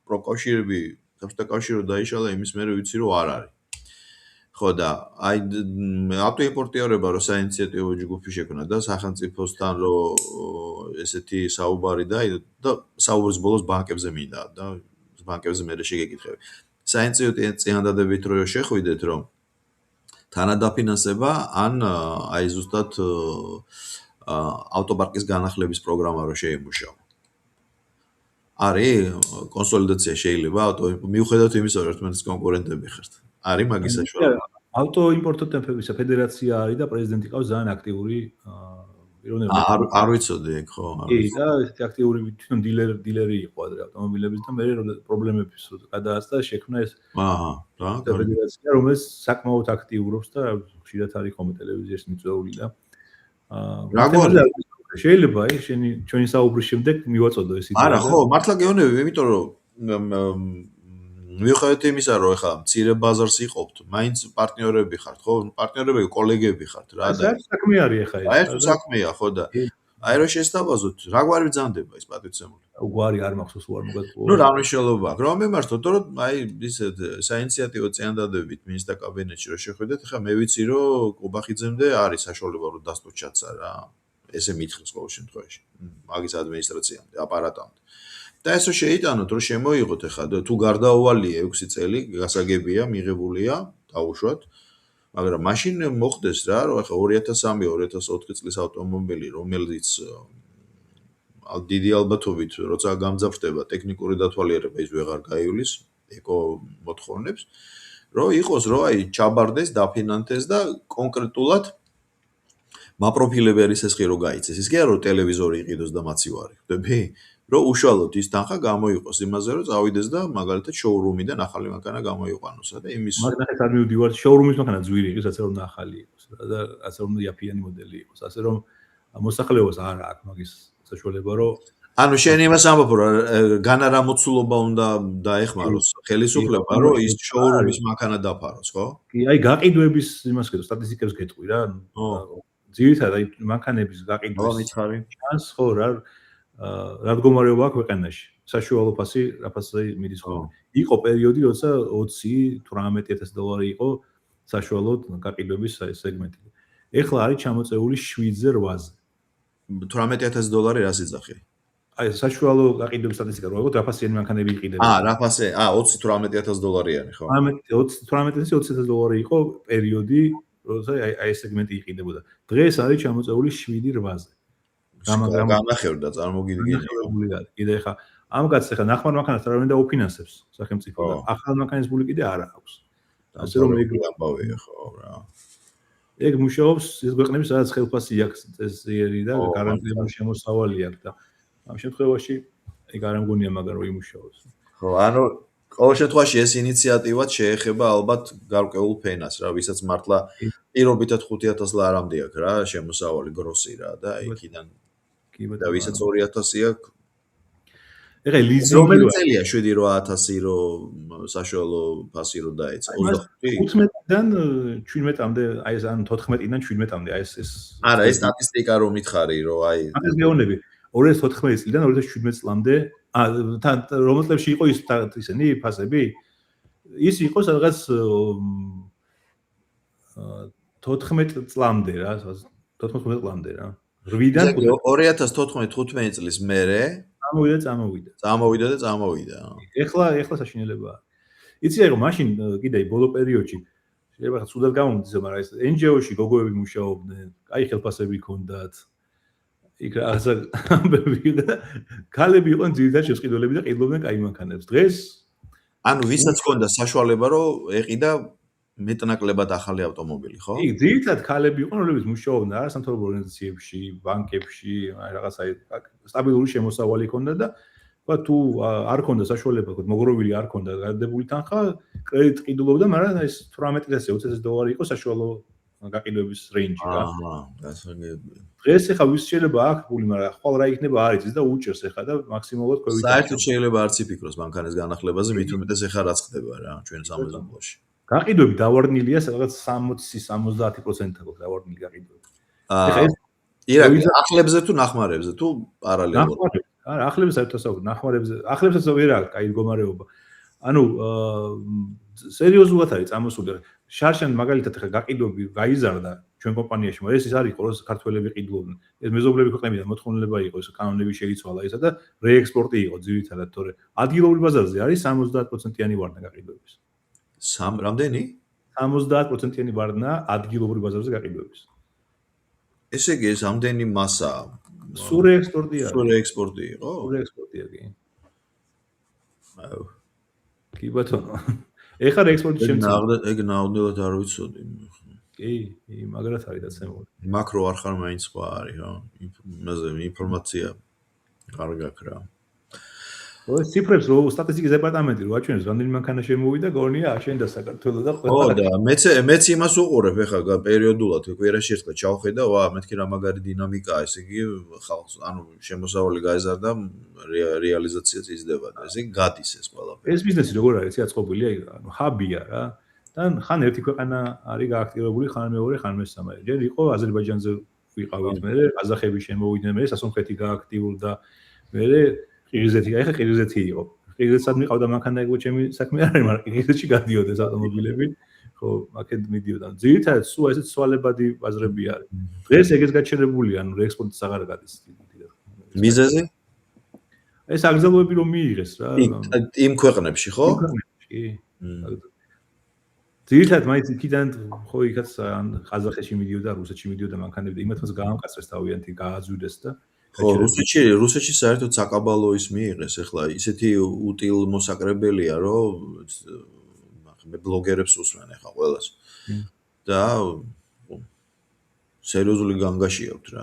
პროკავშირები საბჭოთა კავშირო დაიშალა იმის მერე ვიცი რომ არ არის. ხო და აი ავტოიმპორტიორება რო საინიციატივო ჯგუფი შექმნა და სახელმწიფოსთან რო ესეთი საუბარი და საუბრის ბოლოს ბანკებზე მინდა და ბანკებზე მე შეგეკითხები. საინიციატივო წინადადებით რო შეხვიდეთ რომ თანადაფინანსება ან აი ზუსტად ავტოპარკის განახლების პროგრამა რო შეიმუშაო. არის კონსოლიდაცია შეიძლება მიუხედავად იმისა რომ ერთმანეთის კონკურენტები ხართ. არის მაგის საშუალება. ავტოიმპორტორების ფედერაცია არის და პრეზიდენტი ყავს ძალიან აქტიური პიროვნება. არ ვიცოდი ეგ ხო. კი, და ესეთი აქტიური თვითონ დილერი იყო ადრე ავტომობილების და მე პრობლემების გადაასწრა შექმნა ეს ფედერაცია, რომელიც საკმაოდ აქტიურობს და ხშირად არის ხოლმე ტელევიზიაში მიწვეული და შეიძლება ჩვენი საუბრის შემდეგ მივაწოდო ეს იდეა. არა, ხო, მართლა გეუბნები, იმიტომ რომ მიუხედავად იმისა, რომ ეხლა მცირე ბაზარს იყოფთ, მაინც პარტნიორები ხართ, ხო? პარტნიორები, კოლეგები ხართ რა და ეს საქმე არის ეხლა ეს. ეს საქმეა, ხო და აი რომ შესთავაზოთ, რა გვარი ბრძანდება ეს პატივცემული? გვარი არ მახსოვს უარ მოგატყუა. რა მნიშვნელობა აქვს? რომ მიმართოთ, რომ აი ისე საინიციატივო წინადადებით მინისტრთა კაბინეტში რომ შეხვიდეთ, ეხლა მე ვიცი, რომ კუბახიძემდე არის საშუალება რომ დასწროთ ჩაცა რა. ესე მითხრს ყოველ შემთხვევაში. მაგის ადმინისტრაციამდე, აპარატამდე. და ესე შეიტანოთ, რომ შემოიღოთ ეხლა თუ გარდაუვალია 6 წელი, გასაგებია, მიღებულია, დაუშვათ. მაგრამ მაშინ მოხდეს რა, რომ ეხლა 2003-2004 წლის ავტომობილი, რომელიც დიდი ალბათობით, როცა გამძაფრდება ტექნიკური დათვალიერება ის ვეღარ გაივლის ეკო მოთხოვნებს, რომ იყოს, რომ აი ჩაბარდეს, დაფინანსდეს და კონკრეტულად მაპროფილებერი სესხი რო გაიცეს. ის კი არა რომ ტელევიზორი იყიდოს და მაცივარი, ხვდები? რომ უშუალოდ ის თანხა გამოიყოს იმაზე, რომ წავიდეს და მაგალითად შოურუმიდან ახალი მანქანა გამოიყვანოსა და იმის მაგალითად არ მივდივარ შოურუმის მანქანა ძვირი იყოს, ასე რომ ახალი იყოს და ასე რომ იაფიანი მოდელი იყოს, ასე რომ მოსახლეობას არ აქვს მაგის საშუალება, რომ ანუ შენ იმას ამბობ, რომ განა რა მოცულობა უნდა დაეხმაროს ხელისუფლება, რომ ის შოურუმის მანქანა დაფაროს, ხო? კი, აი გაყიდვების იმას გეტყვი, სტატისტიკებს გეტყვი რა. ძირითადად აი მანქანების გაყიდვის ჩანს ხო რა მდგომარეობა აქვს ქვეყანაში. საშუალო ფასი რაფასზე მიდის ხოლმე. იყო პერიოდი, როცა 20-18000 დოლარი იყო საშუალოდ გაყიდვების სეგმენტი. ეხლა არის ჩამოწეული 7-ზე 8-ზე. 18000 დოლარი რას იძახი? აი საშუალო გაყიდვების სტატისტიკა რო ვიღოთ, რაფასიანი მანქანები იყიდება. რაფასე, 20-18000 დოლარიანი ხო? 18-18000 დოლარი იყო პერიოდი, როცა აი ეს სეგმენტი იყიდებოდა. დღეს არის ჩამოწეული 7-8-ზე. განახევდა წარმოგიდგენია. კიდე ხა ამ კაცს ხა ნახმარ მანქანას არ უნდა ოფინანსებს სახელმწიფო და ახალ მანქანის ბული კიდე არ აქვს. ასე რომ ეგ ამბავია ხო რა. ეგ მუშაობს ის ქვეყნები სადაც ხელფასი აქვს წესიერი და გარანტიული შემოსავალი აქვს და ამ შემთხვევაში ეგ არ ამგონია მაგარ რო იმუშაოს. ხო, ანუ ყოველ შემთხვევაში ეს ინიციატივაც შეეხება ალბათ გარკვეულ ფენას რა, ვისაც მართლა პირობითად 5000 ლარამდე აქვს რა, შემოსავალი გროსი რა და იქიდან და ვისაც 2000 აქვს. ეხლა ლიზინგი რომელი წელია 7-8000 რო საშუალო ფასი რო დაეცა 15-დან 17-მდე, აი ეს ან 14-დან 17-მდე, აი ეს არა, ეს სტატისტიკა რო მითხარი რომ აი მაგას გეუბნები 2014 წლიდან 2017 წლამდე თან რომელ წლებში იყო ისენი ფასები? ის იყო სადღაც 14 წლამდე რა, 14 წლამდე რა. 8-დან 2014-15 წლის მერე წამოვიდა და წამოვიდა. ეხლა საშინელებაა. იცი აიღო მაშინ კიდე ბოლო პერიოდში შეიძლება ხა ცუდად გამომდის, მაგრამ ეს NGO-ში გოგოები მუშაობდნენ, კაი ხელფასები ჰქონდათ. იქ რაღაცა ამბები და ქალები იყვნენ ძირითადად შესყიდველები და ყიდულობდნენ კაი მანქანებს. დღეს ანუ ვისაც ჰქონდა საშუალება რომ ეყიდა მეტნაკლებად ახალი ავტომობილი, ხო? კი, ძირითადად ქალები იყვნენ, რომლებიც მუშაობდნენ არასამთავრობო ორგანიზაციებში, ბანკებში, აი რაღაც აი სტაბილური შემოსავალი ჰქონდა და თქვა თუ არ ქონდა საშუალება, თქვა მოგროვილი არ ქონდა გადადებული თანხა, კრედიტ ყიდულობდა, მაგრამ ეს 18,000-20,000 იყო საშუალო გაყიდვების რეინჯი რა. გასაგებია. დღეს ახლა ვის შეიძლება აქვს ფული, მაგრამ ხვალ რა იქნება არ იცის და უჭერს ახლა და მაქსიმალურად ქვევით. საერთოდ შეიძლება არც იფიქროს ბანკანის განახლებაზე, მით უმეტეს ახლა რაც ხდება რა ჩვენ სამეზობლოში. გაყიდვები დავარდნილია სადღაც 60-70% აქვს დავარდნილი გაყიდვები. ახლა ეს ახლებზე თუ ნახმარებზე თუ პარალელურად? არა, ახლებზე საერთოდ საუბარი, ნახმარებზე, ახლებსაც ვერ აქვს კაი მდგომარეობა. ანუ სერიოზულად არის წამოსული. შარშან მაგალითად ახლა გაყიდვები გაიზარდა ჩვენ კომპანიაში, მაგრამ ეს არ იყო, რომ ქართველები ყიდულობდნენ. ეს მეზობლები ქვეყნებიდან მოთხოვნილება იყო, ეს კანონები შეიცვალა ისა და რეექსპორტი იყო ძირითადად, თორე ადგილობრივ ბაზარზე არის 70%-იანი ვარდნა გაყიდვების. რამდენი? 70%-იანი ვარდნა ადგილობრივ ბაზარზე გაყიდვების. ესე იგი ეს ამდენი მასაა. სულ რეექსპორტია. სულ რეექსპორტი იყო? სულ რეექსპორტია კი. კი ბატონო. ეხლა რეექსპორტი შემცირდა. ეგ ნაოდნელად არ ვიცოდი. კი, მაგრად არის დაცემული. მაკრო არ ხარ მაინც სხვა არის რა. იმაზე ინფორმაცია არ გაქვს რა. ეს ციფრებს რო სტატისტიკის დეპარტამენტი რო აჩვენებს, რამდენი მანქანა შემოვიდა, გონია აშენდა საქართველოს და ხო და მეც იმას უყურებ ახლა პერიოდულად კვირაში ერთხელ ჩავხედა, ვა, მეთქი რა მაგარი დინამიკაა, ესე იგი ხალხს, ანუ შემოსავალი გაიზარდა, რეალიზაციაც იზრდება და ესე იგი გადის ეს ყველაფერი. ეს ბიზნესი როგორ არის, აწყობილია, ანუ ჰაბია რა. და ხან ერთი ქვეყანა არის გააქტიურებული, ხან მეორე, ხან მესამე. ჯერ იყო აზერბაიჯანზე ვიყავით, მე ყაზახები შემოვიდნენ, მე სასონხეთი გააქტიურდა, მე ყირგიზეთი, ახლა ყირგიზეთი იყო. ყირგიზეთსაც მიყავდა მანქანა ეგ ჩემი საქმე არ არის, მაგრამ ყირგიზეთში გადიოდა ეს ავტომობილები. ხო, აქეთ მიდიოდა. ძირითადად სულ ესეც სვალებადი ბაზრები არის. დღეს ეგეც გაჩერებულია, ანუ რეექსპორტიც აღარ გადის. მიზეზი? ეს აგზავები რომ მიიღეს რა. იმ ქვეყნებში, ხო? იმ ქვეყნებში, კი. ძირითადად მაინც იქიდან ხო იქაც ყაზახეთში მიდიოდა, რუსეთში მიდიოდა მანქანები და იმათაც გაამკაცრეს თავიანთი გააძვიდეს და ხო, რუსეთში საერთოდ საკაბალო ის მიიღეს, ახლა ისეთი უტილ მოსაკრებელია, რომ მე ბლოგერებს უსმენ ახლა ყველას. და სერიოზული განგაში აქვთ რა.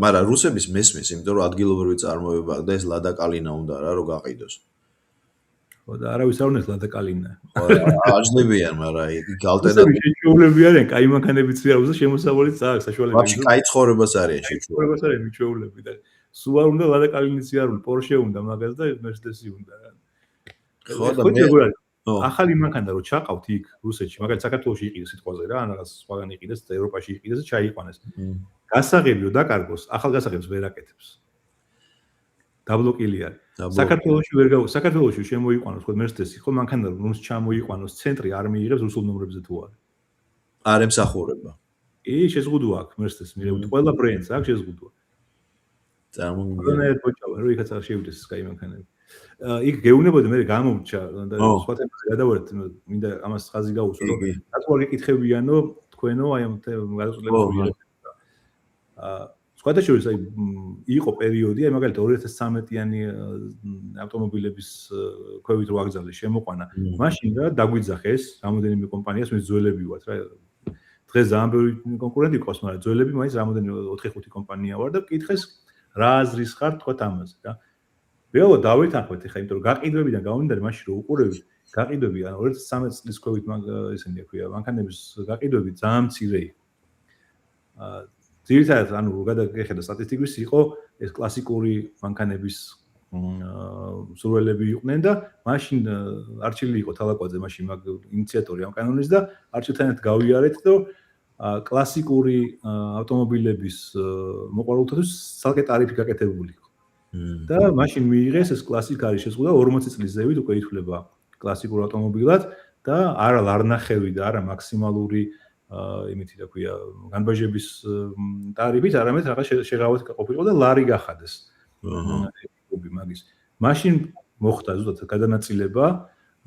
მაგრამ რუსების მესმის, იმიტომ რომ ადგილობრივი წარმოება და ეს ლადა კალინა უნდა რა, რომ გაყიდოს. ხო და არავის არ უნდა ლადა კალინა. ხო, აჯდებიან, მაგრამ იქ ალტერნატივა შეჩეულები არიან, კაი მანქანებიც ვიარავს და შემოსავალიც აქვს საშუალება. ვაფშე კაი ცხოვრებას არიან შეჩეულები. ცხოვრებას არიან მიჩეულები და სულ არ უნდა ლადა კალინიც იარულო, პორშე უნდა მაგას და მერსედესი უნდა რა. ხო და მე ახალი მანქანა რო ჩაყავთ იქ რუსეთში, მაგალითად საქართველოში იყიდეს სიტყვაზე რა, ან რაღაც სხვაგან იყიდეს და ევროპაში იყიდეს და ჩაიყვანეს. გასაღები რო დაკარგოს, ახალ გასაღებს ვერ აკეთებს. დაბლოკილი არის. საქართველოში შემოიყვანოს ხო მერსედესი, ხო მანქანა რომს ჩამოიყვანოს ცენტრი არ მიიღებს რუსულ ნომრებზე თუ არის. არ ემსახურება. კი, შეზღუდვა აქვს მერსედეს მირევით, ყველა ბრენდს აქვს შეზღუდვა. წარმოგიდგენთ. ბოჭავა, რო იქაც არ შევიდეს კაი მანქანები. იქ გეუბნებოდი მე გამომჩა და სხვა თემაზე გადავარდეთ, მინდა ამას ხაზი გაუსვა, რომ რატო არ გეკითხებიანო თქვენო აი ამ გადაწყვეტილებას. სხვადასხვა აი იყო პერიოდი, აი მაგალითად 2013-იანი ავტომობილების ქვევით რო აგზავნეს შემოყვანა. მაშინ რა დაგვიძახეს რამოდენიმე კომპანიას, მე ძველები ვართ რა. დღეს ძალიან ბევრი კონკურენტი ყავს, მაგრამ ძველები მაინც რამოდენიმე 4-5 კომპანია ვარ და მკითხეს რა აზრის ხარ თქვათ ამაზე რა. რეალურად დავითანხმეთ ახლა, იმიტომ რომ გაყიდვებიდან გამომდინარე, მაშინ რო უყურებთ, გაყიდვები ან 2013 წლის ქვევით ესენი აქვია, მანქანების გაყიდვები ძალიან მცირე იყო. ძირითადად ანუ გადაგეხედა სტატისტიკის იყო ეს კლასიკური მანქანების სურველები იყვნენ და მაშინ არჩილი იყო თალაკვაძე მაშინ მაგ ინიციატორი ამ კანონის და არჩილთან გავიარეთ და კლასიკური ავტომობილების მოყვარულთათვის ცალკე ტარიფი გაკეთებული იყო. და მაშინ მიიღეს ეს კლასიკარი შეზღუდვა 40 წლის ზევით უკვე ითვლება კლასიკურ ავტომობილად და არა ლარნახევი და არა მაქსიმალური იმითი რა ქვია განბაჟების ტარიფით, არამედ რაღაც შეღავად ყოფილიყო და ლარი გახადეს. მაგის. მაშინ მოხდა ზუსტად გადანაწილება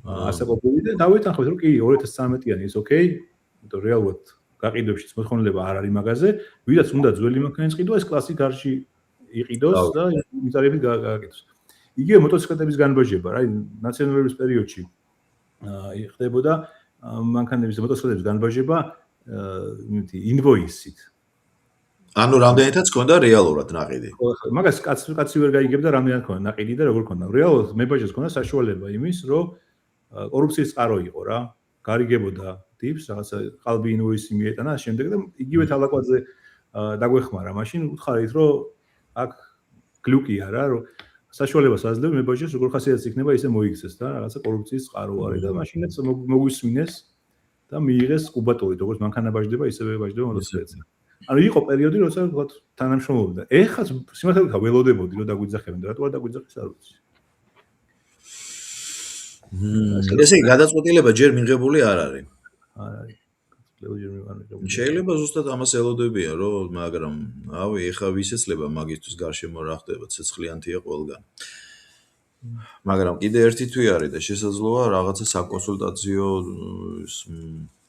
ასაკობრივი და დავითანხმეთ რომ კი 2013-იანი ის ოკეი, იმიტომ რეალურად გაყიდვებშიც მოთხოვნილება არ არის მაგაზე, ვიდაც უნდა ძველი მანქანის ყიდვა ეს კლასიკარში იყიდოს და მიწარებით გააკეთოს. იგივე მოტოციკლების განბაჟება, რა, ნაციონალიზმის პერიოდში ხდებოდა მანქანების და მოტოციკლების განბაჟება იმითი ინვოისით. ანუ რამდენითაც ქონდა რეალურად ناقიდი. მაგას კაცი ვერ გაიგებდა რამდენად ქონდა ناقიდი და როგორ ქონდა. რეალურად მებაჯეს ქონდა საშუალება იმის, რომ კორუფციის წყარო იყო რა. გარიგებოდა ტიპს, რაღაცა ყალბი ინვოისი მიეტანა, შემდეგ და იგივე თალაკვაძე დაგვეხმარა. მაშინ უთხარით, რომ აქ გლუკია რა, რომ საშუალებას აძლევ მებაჯეს როგორ ხასიათს იქნება ისე მოიქცეს და რაღაცა კორუფციის წყარო არის და მაშინაც მოგვისმინეს და მიიღეს კუბატური, როგორც მანქანა ბაჟდება, ისევე ბაჟდება მოტოციკლებზე. ანუ იყო პერიოდი, როცა ვთქვათ თანამშრომლობდა. ეხლა სიმართლე ვთქვა, ველოდებოდი რომ დაგვიძახებენ და რატო არ დაგვიძახეს არ ვიცი. ესე იგი გადაწყვეტილება ჯერ მიღებული არ არის. არ არის. გადაწყვეტილება ჯერ მიღებული. შეიძლება ზუსტად ამას ელოდებიან, რომ მაგრამ ავი ეხა ვისეცლება მაგისთვის გარშემო რა ხდება, ცეცხლიანთია ყველგან. მაგრამ კიდე ერთი თვი არის და შესაძლოა რაღაცა საკონსულტაციო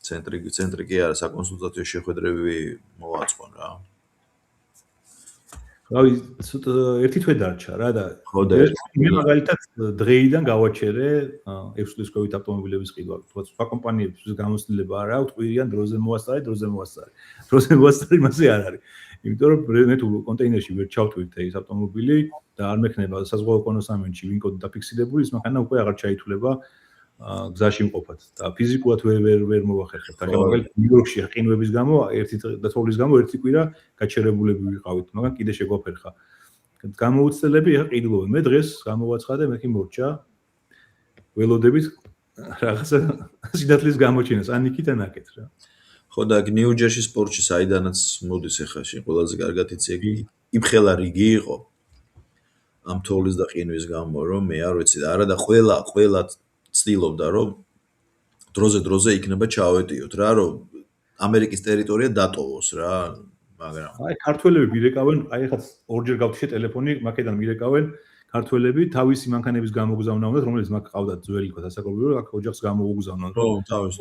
ცენტრი კი არა, საკონსულტაციო შეხვედრები მოაწყონ რა. რავი, ერთი თვე დარჩა რა და მე მაგალითად დღეიდან გავაჩერე 6 წლის COVID ავტომობილების ყიდვა. თქო, სხვა კომპანიების გამოცდილება არ აქვს, ყვირიან დროზე მოასწარე. დროზე მოასწარე მასე არ არის. იმიტომ რომ მე თუ კონტეინერში ვერ ჩავტვირთ ეს ავტომობილი და არ მექნება საზღვაო კონოსამენტში ვინ კოდი დაფიქსირებული, ის მანქანა უკვე აღარ ჩაითვლება გზაში მყოფად და ფიზიკურად ვერ მოვახერხებთ. ახლა მაგალითად ნიუ-იორკში ყინვების გამო, ერთი დათოვლის გამო ერთი კვირა გაჩერებულები ვიყავით, მაგრამ კიდე შეგვაფერხა. გამოუცდელები ახლა ყიდულობენ. მე დღეს გამოვაცხადე, მე კი მორჩა ველოდებით რაღაცა სინათლის გამოჩენას, ან იქით ან აქეთ რა. ხო და ნიუ-ჯერსი სპორტში საიდანაც მოდის ახლა შენ ყველაზე კარგად იცი იფხელა რიგი იყო ამ თოვლის და ყინვის გამო რომ მე არ ვიცი და არა და ყველა ცდილობდა რომ დროზე იქნება ჩავეტიოთ რა რომ ამერიკის ტერიტორია დატოვოს რა მაგრამ აი ქართველები მირეკავენ აი ახლა ორჯერ გავთიშე ტელეფონი მაკედან მირეკავენ ქართველები თავისი მანქანების გამოგზავნავდნენ რომელიც მაგ ყავდათ ძველი თქო დასაკობრივი აქ ოჯახს გამოუგზავნონ რომ თავის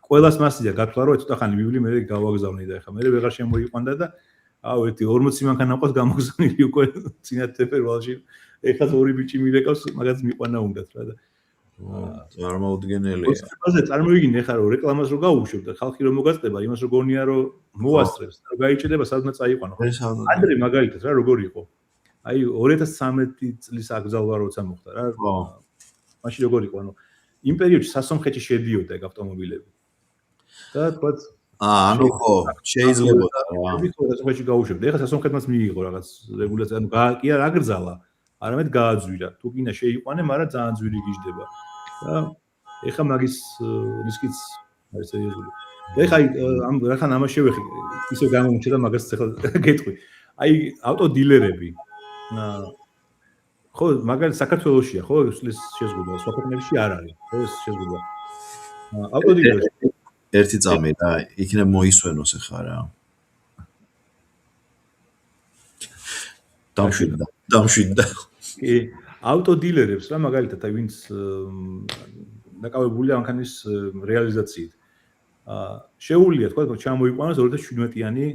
ყველას მასია გათვლა რომ ცოტა ხანი ვივლი მე გავაგზავნე და ახლა მე ვეღარ შემოიყვანდა და აუ ერთი 40 მანქანა ყავს გამოგზავნილი უკვე წინა თებერვალში ეხლა ორი ბიჭი მირეკავს მაგაც მიყვანა უნდათ რა და წარმოუდგენელია. ასე წარმოიგინე ხარ რომ რეკლამას რო გაუშვებ და ხალხი რომ მოგაწდება იმას რო გონია რომ მოასწრებს და გაიჭედება სადღაც აიყვანო. ადრე მაგალითად რა როგორ იყო? აი 2013 წლის აკრძალვა როცა მოხდა რა. მაშინ როგორ იყო? ანუ იმ პერიოდში სასონხეთში შედიოდა ეგ ავტომობილები. და თქვათ ანუ ხო შეიძლება რა. სასონხეთში გაუშვებ. ეხლა სასონხეთმაც მიიღო რაღაც რეგულაცია, ანუ კი არ აგრძალა. არამედ გააძვირა. თუ კიდე შეიყვანე, მაგრამ ძალიან ძვირი გიждდება. და ეხა მაგის რისკიც არის სერიოზული. ეხა ამ რახან ამას შევეხი, ისე გამომჩნდა და მაგას ეხლა გეტყვი. აი ავტოდილერები. ხო, მაგალითად საქართველოშია, ხო, ეს შეზღუდვა, სხვა ქვეყნებში არ არის. ხო, ეს შეზღუდვა. ავტოდილერები ერთი წამი რა, იქნებ მოისვენოს ეხა რა. დამშვიდდა. კი, ავტოდილერებს რა მაგალითად აი ვინც დაკავებულია მანქანის რეალიზაციით. შეუულია თქვა ჩამოიყვანოს 2017-იანი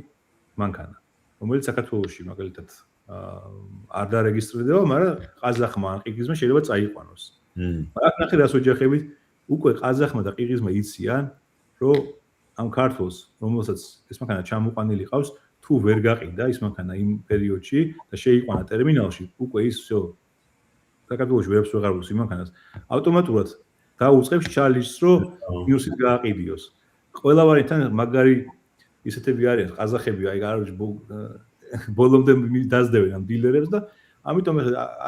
მანქანა, რომელიც საქართველოში მაგალითად არ დარეგისტრირდება, მაგრამ ყაზახმა ან ყირგიზმა შეიძლება წაიყვანოს. აქ ნახე რას ოჯახებით უკვე ყაზახმა და ყირგიზმა იციან, რომ ამ ქართულს, რომელსაც ეს მანქანა ჩამოყვანილი ყავს, თუ ვერ გაყიდა ის მანქანა იმ პერიოდში და შეიყვანა ტერმინალში, უკვე ის всё საქართველოში ვერაფერს ვეღარ უსვი მანქანას. ავტომატურად დაუწყებს ჩალიშს, რომ ნიუსით გააყიდიოს. ყველა ვარიანტთან მაგარი ისეთები არიან, ყაზახები, აი არ ვიცი ბოლომდე დაძდევენ ამ დილერებს და ამიტომ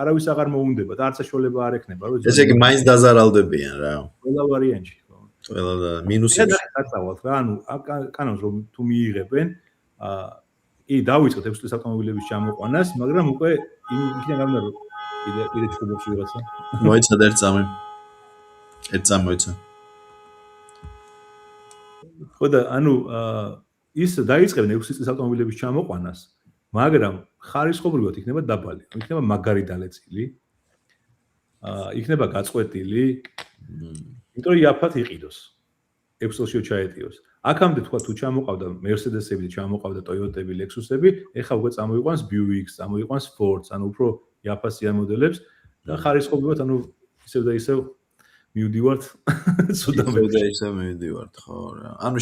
არავის აღარ მოუნდება და არც საშუალება არ ექნება, რომ ესე იგი მაინც დაზარალდებიან რა. ყველა ვარიანტში. ყველა და მინუსი დაწავალთ რა, ანუ კანონს რომ თუ მიიღებენ კი დავიწყოთ 6 წლის ავტომობილების ჩამოყვანას, მაგრამ უკვე იქიდან გამნა რომ კიდე ჩხუბობს ვიღაცა. მოიცა და ერთ წამი მოიცა. ხო და ანუ ის დაიწყებენ 6 წლის ავტომობილების ჩამოყვანას, მაგრამ ხარისხობრივად იქნება დაბალი, იქნება მაგარი დალეწილი. იქნება გაწყვეტილი. იმიტომ რომ იაფად იყიდოს. 6 წელში ჩაეტიოს. აქამდე თქვა თუ ჩამოყავდა Mercedes-ები, ჩამოყავდა Toyota-ები, Lexus-ები, ეხლა უკვე წამოიყვანს Buick-ს, წამოიყვანს Ford-ს, ანუ უფრო იაფასიან მოდელებს და ხარისხობრივად ანუ ისევ და ისევ მივდივართ და ისე მივდივართ, ხო რა. ანუ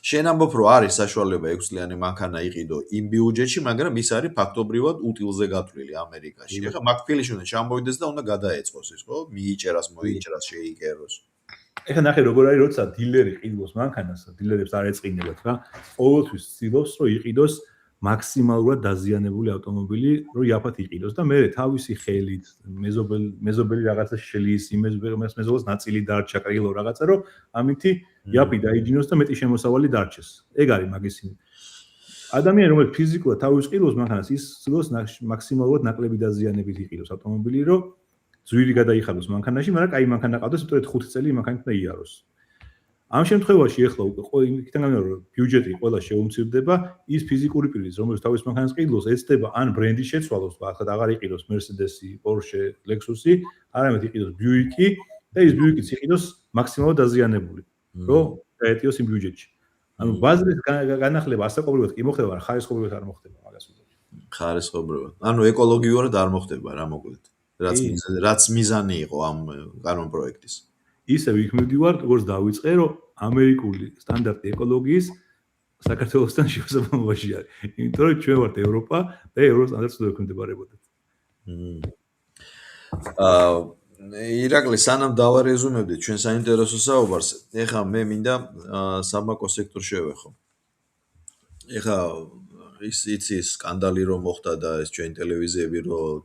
შენ ამბობ, რომ არის საშუალება 6 წლიანი მანქანა იყიდო იმ ბიუჯეტში, მაგრამ ის არის ფაქტობრივად უტილზე გათვლილი ამერიკაში. ეხლა მაკფილიში უნდა ჩამოვიდეს და უნდა გადაეწყოს ის, ხო? მიიჭერას, მოიჭერას, შეიკეროს. ეხლა ნახე როგორ არის, როცა დილერი ყიდულობს მანქანას, დილერებს არ ეწყინებათ რა. ყოველთვის ცდილობს, რომ იყიდოს მაქსიმალურად დაზიანებული ავტომობილი, რომ იაფად იყიდოს და მე თავისი ხელით, მეზობელი რაღაცა შელის, მეზობელს ნაწილი დარჩა, კრილო რაღაცა, რომ ამითი იაფი დაიჯინოს და მეტი შემოსავალი დარჩეს. ეგ არის მაგის. ადამიანი, რომელიც ფიზიკურად თავის ყიდულობს მანქანას, ის ცდილობს მაქსიმალურად ნაკლები დაზიანებით იყიდოს ავტომობილი, რომ ზვირი გადაიხადოს მანქანაში, მაგრამ კაი მანქანა ყავდეს, უბრალოდ 5 წელი მანქანით უნდა იაროს. ამ შემთხვევაში ახლა უკვე იქიდან გამომდინარე, რომ ბიუჯეტი ყველა შეუმცირდება, ის ფიზიკური პირის, რომელიც თავის მანქანას ყიდულობს, ეცდება ან ბრენდის შეცვალოს, ახლა აღარ იყიდოს Mercedes-ი, Porsche, Lexus-ი, არამედ იყიდოს Buick-ი და ის Buick-იც იყიდოს მაქსიმალურად დაზიანებული, რომ გაეტიოს იმ ბიუჯეტში. ანუ ბაზრის განახლება ასაკობრივად კი მოხდება, მაგრამ ხარისხობრივად არ მოხდება მაგას უბრალოდ. ხარისხობრივად. ანუ ეკოლოგიურად არ მოხდება რა მოკლედ. რაც მიზანი იყო ამ კანონ პროექტის. ისე იქ მივდივართ, როგორც დავიწყე, რომ ამერიკული სტანდარტი ეკოლოგიის საქართველოსთან შესაბამობაში არის. იმიტომ რომ ჩვენ ვართ ევროპა და ევროს სტანდარტს უნდა ექვემდებარებოდეთ. ირაკლი, სანამ დავარეზუმებდით ჩვენ საინტერესო საუბარს, ეხლა მე მინდა საბანკო სექტორში შევეხო. ეხლა იცი სკანდალი რომ მოხდა და ეს ჩვენ ტელევიზიები რომ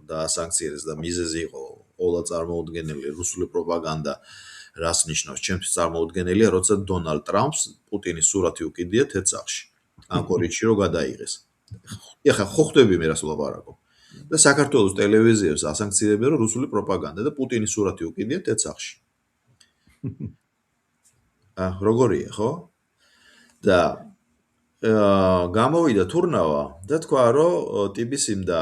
დაასანქციერეს და მიზეზი იყო ყველა წარმოუდგენელი რუსული პროპაგანდა რას ნიშნავს ჩემთვის წარმოუდგენელია როცა დონალდ ტრამპს პუტინის სურათი უკიდია თეთრსახში ანკორიჯში რომ გადაიღეს ეხლა ხო ხვდები მე რას ვლაპარაკობ და საქართველოს ტელევიზიებს ასანქცირებენ რომ რუსული პროპაგანდა და პუტინის სურათი უკიდია თეთრსახში როგორია ხო და გამოვიდა თურნავა და თქვა რომ TBC-მ და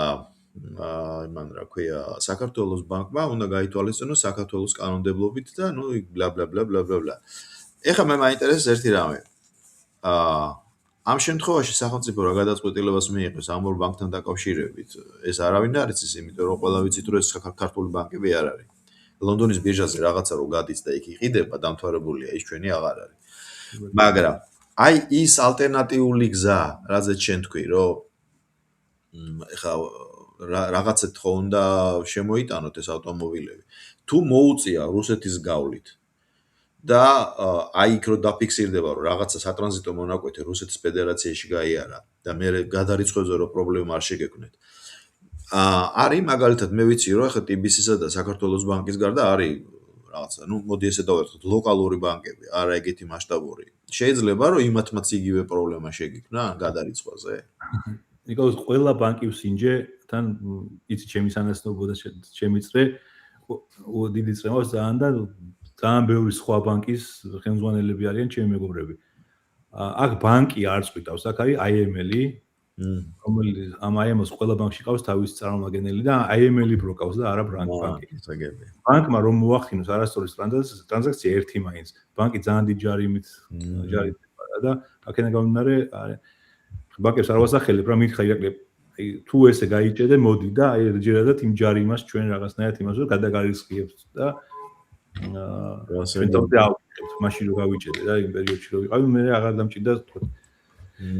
იმან რა ქვია საქართველოს ბანკმა უნდა გაითვალისწინოს საქართველოს კანონმდებლობით და ნუ ბლა ბლა ბლა ბლა ბლა. ეხლა მე მაინტერესებს ერთი რამე. ამ შემთხვევაში სახელმწიფო რა გადაწყვეტილებას მიიღებს ამ ორ ბანკთან დაკავშირებით. ეს არავინ არ იცის, იმიტომ რომ ყველა ვიცით რომ ეს ქართული ბანკები არ არის. ლონდონის ბირჟაზე რაღაცა რო გადის და იქ იყიდება, დამთავრებულია, ის ჩვენი აღარ არის. მაგრამ აი ის ალტერნატიული გზა, რაზეც შენ თქვი, რომ ეხლა რაღაცეთ ხო უნდა შემოიტანოთ ეს ავტომობილები. თუ მოუწია რუსეთის გავლით და აი იქ რო დაფიქსირდება რომ რაღაცა სატრანზიტო მონაკვეთი რუსეთის ფედერაციაში გაიარა და მე გადარიცხვებზე რომ პრობლემა არ შეგექმნეთ. არის მაგალითად მე ვიცი რომ ეხლა TBC-სა და საქართველოს ბანკის გარდა არის რაღაცა, ნუ მოდი ესე დავერთხოთ, ლოკალური ბანკები, არა ეგეთი მასშტაბური. შეიძლება რომ იმათმაც იგივე პრობლემა შეგიქმნა გადარიცხვაზე. ნიკოლოზ, ყველა ბანკი ვსინჯე, თან იცი ჩემი სანაცნობო და ჩემი წრე, დიდი წრე მაქვს ძალიან და ძალიან ბევრი სხვა ბანკის ხელმძღვანელები არიან ჩემი მეგობრები. აქ ბანკი არ წვითავს, აქ არის IML-ი, რომელიც ამ IML-ს ყველა ბანკში ყავს თავისი წარმომადგენელი და IML-ი ბროკავს და არა ბანკი. ბანკმა რომ მოახდინოს არასწორი ტრანზაქცია ერთი მაინც, ბანკი ძალიან დიდ ჯარიმით და აქედან გამომდინარე ბანკებს არ ვასახელებ რა მითხრა ირაკლი თუ ესე გაიჭედე მოდი და აი ჯერადად იმ ჯარიმას ჩვენ რაღაცნაირად იმას რომ გადაგარისხიებთ და ჩვენ თორე ავიღებთ მაშინ რომ გავიჭედე რა იმ პერიოდში რომ ვიყავი მე აღარ დამჭირდა თქო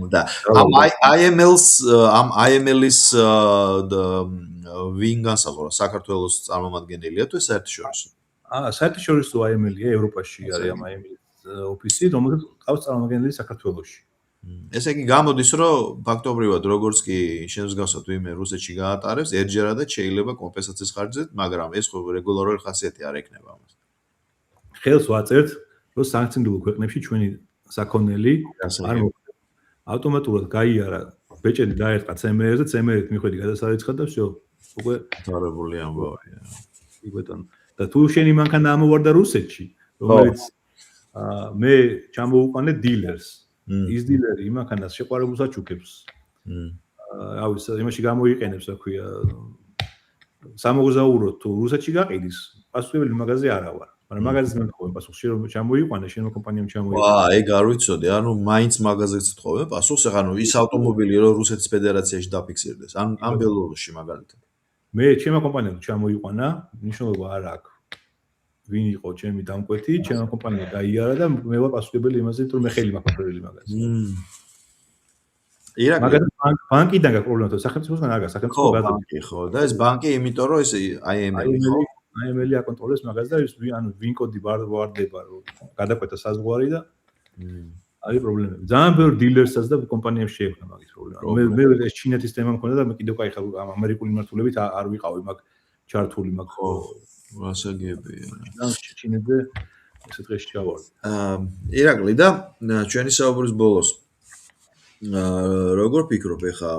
და ამ IML-ის ვინ განსაზღვრა საქართველოს წარმომადგენელია თუ საერთაშორისო საერთაშორისო IML-ია ევროპაში არის ამ IML-ის ოფისი რომელიც ყავს წარმომადგენელი საქართველოში ესე იგი გამოდის რომ ფაქტობრივად როგორც კი შენს გასვათ ვინმე რუსეთში გაატარებს ერთჯერადად შეიძლება კომპენსაციის ხარჯზე მაგრამ ეს ხო რეგულარული ხასიათი არ ექნება ამას ხელს ვაწერთ რომ სანქციურ ქვეყნებში ჩვენი საქონელი არ მოხდება ავტომატურად გაიარა ბეჭედი დაერტყა CMR-ზე CMR-ით მიხვედი გადასარიცხად და всё უკვე თარებული ამბავია იბეტონ და თუ შენი მანქანა ამოვარდა რუსეთში რომელიც მე ჩამოვუყანე დილერს ის დილერი იმანქანას შეყვარებულს აჩუქებს. რავი, იმაში გამოიყენებს, რა ქვია, სამოგზაუროდ თუ რუსეთში გაყიდის, პასუხებელი მაღაზია არა ვარ. მაგრამ მაღაზიას მეთხოვენ პასუხს, რომ ჩამოიყვანე, შენო კომპანიამ ჩამოიყვანე. ეგ არ ვიცოდი, ანუ მაინც მაღაზიას თხოვენ პასუხს, ანუ ის ავტომობილი რომ რუსეთის ფედერაციაში დაფიქსირდეს, ამ ბელორუსში მაგალითად. მე ჩემო კომპანიამ ჩამოიყვანა, მნიშვნელობა არ აქვს. ვინ იყო ჩემი დამკვეთი, ჩემი კომპანია გაიარა და მე ვარ პასუხებელი იმაზე, რომ მე ხელი მაქვს მაფერველი მაგას. ირაკლი მაგას ბანკიდან გაქვს პრობლემა, თუ სახელმწიფოსგან არ გაქვს, სახელმწიფო გაზრდა. ხო, და ეს ბანკი იმიტომ რომ ეს IML-ი ხო? IML-ი აკონტროლებს მაგას და ანუ ვინ კოდი ვარდება, რომ გადაკვეთა საზღვარი და არის პრობლემები. ძალიან ბევრ დილერსაც და კომპანიებს შეექმნა მაგის პრობლემა. მე ეს ჩინეთის თემა მქონდა და მე კიდევ კაი ხარ ამერიკული მიმართულებით არ ვიყავი მაგ ჩართული მაგ ხო, გასაგებია. და ჩინეთზე ესე დღეში ჩავარდი. ირაკლი და ჩვენი საუბრის ბოლოს როგორ ფიქრობ ეხა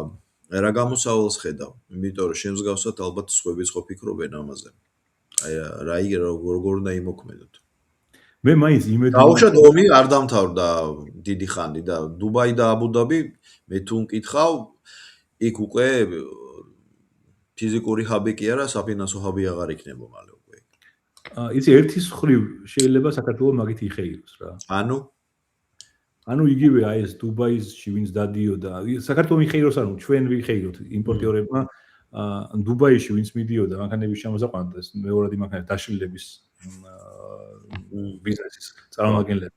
რა გამოსავალს ხედავ? იმიტომ რომ შემსგავსად ალბათ სხვაებიც ხო ფიქრობენ ამაზე. აი როგორ უნდა იმოქმედოთ? მე მაინც იმედი დაუშვათ ომი არ დამთავრდა დიდი ხანი და დუბაი და აბუ-დაბი მე თუ მკითხავ იქ უკვე ფიზიკური ჰაბი კი არა, საფინანსო ჰაბი აღარ იქნება მალე უკვე. იცი ერთის ხრივ შეიძლება საქართველოს მაგით იხეიროს რა. ანუ იგივე აი ეს დუბაიში ვინც დადიოდა, საქართველოს იხეიროს ანუ ჩვენ ვიხეიროთ იმპორტიორებმა დუბაიში ვინც მიდიოდა მანქანების შემოზაყვანად ეს მეორადი მანქანების დაშლილების ბიზნესის წარმომადგენლები.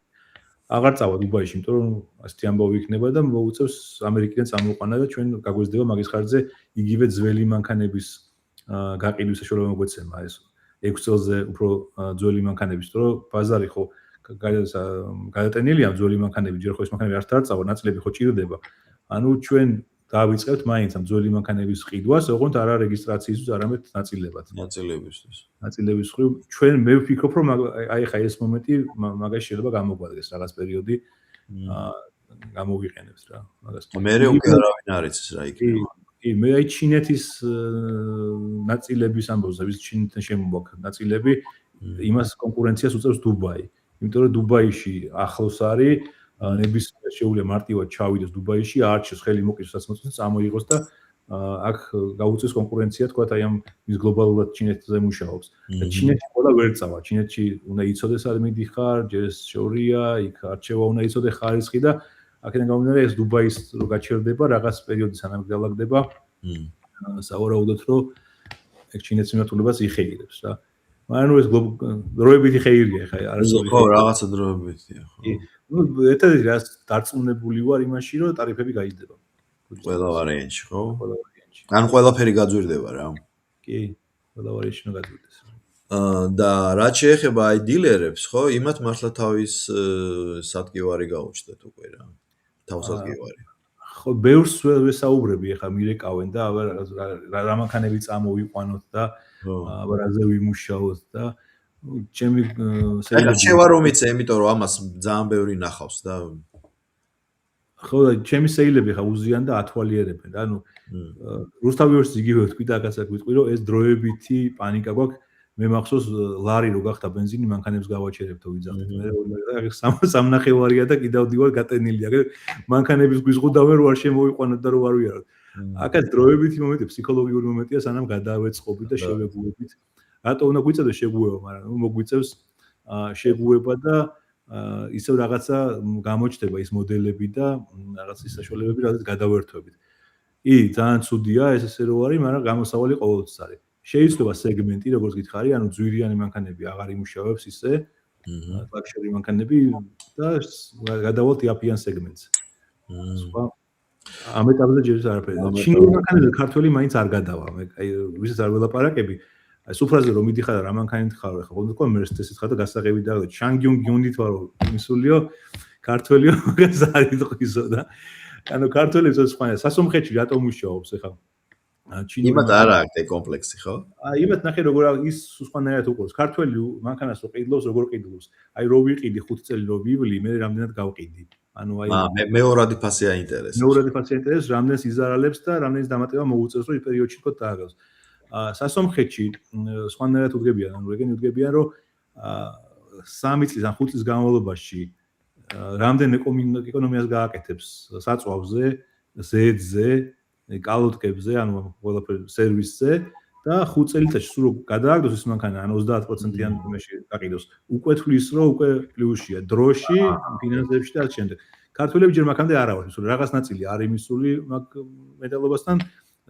აღარ წავა დუბაიში, იმიტომ რომ ასეთი ამბავი იქნება და მოუწევს ამერიკიდან წამოყვანა და ჩვენ გაგვეცდება მაგის ხარჯზე იგივე ძველი მანქანების გაყიდვის საშუალება მოგვეცემა ეს 6 წელზე უფრო ძველი მანქანების, რომ ბაზარი ხო გადატენილია ძველი მანქანები, ჯერ ხო ეს მანქანები არ წავა, ნაწილები ხო ჭირდება. ანუ ჩვენ დავიწყებთ მაინც ამ ძველი მანქანების ყიდვას, ოღონდ არა რეგისტრაციისთვის, არამედ ნაწილებად. ნაწილების ხრივ ჩვენ მე ვფიქრობ, რომ აი ხა ეს მომენტი მაგას შეიძლება გამოგვადგეს რაღაც პერიოდი გამოვიყენებს რა მაგას. მე უკვე არავინ არ იცის რა იქნება. კი, მე აი ჩინეთის ნაწილების ამბავზე, ვის ჩინეთთან შემოგვაქვს ნაწილები, იმას კონკურენციას უწევს დუბაი. იმიტომ რომ დუბაიში ახლოს არის ნებისმიერ შეუძლია მარტივად ჩავიდეს დუბაიში, არჩევს ხელი მოკიდოს საწმოწმოს წამოიღოს და აქ გაუწევს კონკურენცია თქვა აი ამ ის გლობალურად ჩინეთზე მუშაობს. და ჩინეთში ყველა ვერ წავა. ჩინეთში უნდა იცოდეს არ მიდიხარ, ჯერ შორია, იქ არჩევა უნდა იცოდე ხარისხი და აქედან გამომდინარე ეს დუბაის რო გაჩერდება რაღაც პერიოდი სანამ გალაგდება. სავარაუდოდ რომ ეგ ჩინეთის მიმართულებას იხეირებს რა. მაგრამ ეს დროებითი ხეირია ხა არის ხო რაღაცა დროებითია ხო. ნუ ერთადერთი რაც დარწმუნებული ვარ იმაში რომ ტარიფები გაიზრდება. ყველა ვარიანტში ხო? ყველა ვარიანტში. ან ყველაფერი გაძვირდება რა. კი, ყველა ვარიანტში უნდა გაძვირდეს. და რაც შეეხება აი დილერებს ხო, იმათ მართლა თავის სადგივარი გაუჩნდათ უკვე რა. თავსადგივარი. ხო, ბევრს ვესაუბრები ახლა მირეკავენ და რა მანქანები წამოვიყვანოთ და აბა რაზე ვიმუშაოთ და ჩემი შეიძლება რომ იცე, იმიტომ რომ ამას ძალიან ბევრი ნახავს და ხო, ჩემი სეილები ხა უზიან და ათვალიერებენ. ანუ რუსთავიორს იგივე ვთქვი და აქაც ვიტყვი რომ ეს დროებითი პანიკა გვაქვს. მე მახსოვს ლარი რო გახდა ბენზინი მანქანებს გავაჩერებთო ვიძახეთ. მე სამნახევარია და კიდევ ვარ გატენილია. მანქანების გვიზღუდავენ რომ არ შემოვიყვანოთ და რომ არ ვიაროთ. აქაც დროებითი მომენტი, ფსიქოლოგიური მომენტია, სანამ გადავეწყობით და შევეგუებით. რატო უნდა გვიწევდეს შეგუება, მაგრამ მოგვიწევს შეგუება და ისევ რაღაცა გამოჩნდება ის მოდელები და რაღაც ის საშუალებები, რადგან გადავერთვებით. ძალიან ცუდია ეს ესე რო არის, მაგრამ გამოსავალი ყოველთვის არის. შეიძლება სეგმენტი, როგორც გითხარი, ანუ ძვირიანი მანქანები აღარ იმუშავებს ისე, ლაქშერი მანქანები და გადავალთ იაპიან სეგმენტზე. სხვა ამ ეტაპზე ჯერ არაფერი. ჩინური მანქანები ქართველი მაინც არ გადავა. მე აი ვისაც არ ველაპარაკები, აი სუფრაზე რომ მიდიხარ და რა მანქანით ხარ, ხა ხომ თქვა მერსდესით ხარ და გასაღები და ჩანგიუნ გიუნდით ვარო მისულიო ქართველიო მაგას არ იტყვისო და ანუ ქართველებს სხვა სასომხეთში რატომ მუშაობს ხა იმათ არ აქვს ეს კომპლექსი ხო? იმათ ნახე როგორ ის სხვანაირად უყურს. ქართველი მანქანას რო ყიდლობს, როგორ ყიდლობს. აი რო ვიყიდი 5 წელი რო ვივლი, მე რამდენად გავყიდი. ანუ აი მეორადი ფასი აინტერესებს. მეორადი ფასი აინტერესებს, რამდენს იზარალებს და რამდენს დამატება მოუწევს, რომ ის პერიოდში თქო დააგავს. სასომხეთში სხვანაირად უდგებიან, ანუ ეგენი უდგებიან, რომ 3 წლის ან 5 წლის განმავლობაში რამდენ ეკონომიას გააკეთებს საწვავზე, ზედზე, კალოტკებზე, ანუ ყველაფერ სერვისზე და 5 წელიწადში სულ გადააგდოს ის მანქანა, ან 30%-იან იმაში გაყიდოს. უკვე თulis რომ უკვე პლუსია დროში, ფინანსებში და ამ შემდეგ. ქართველები ჯერ მაგამდე არა ვარ, სულ რაღაც ნაწილი არ იმისული მაგ მეტალობასთან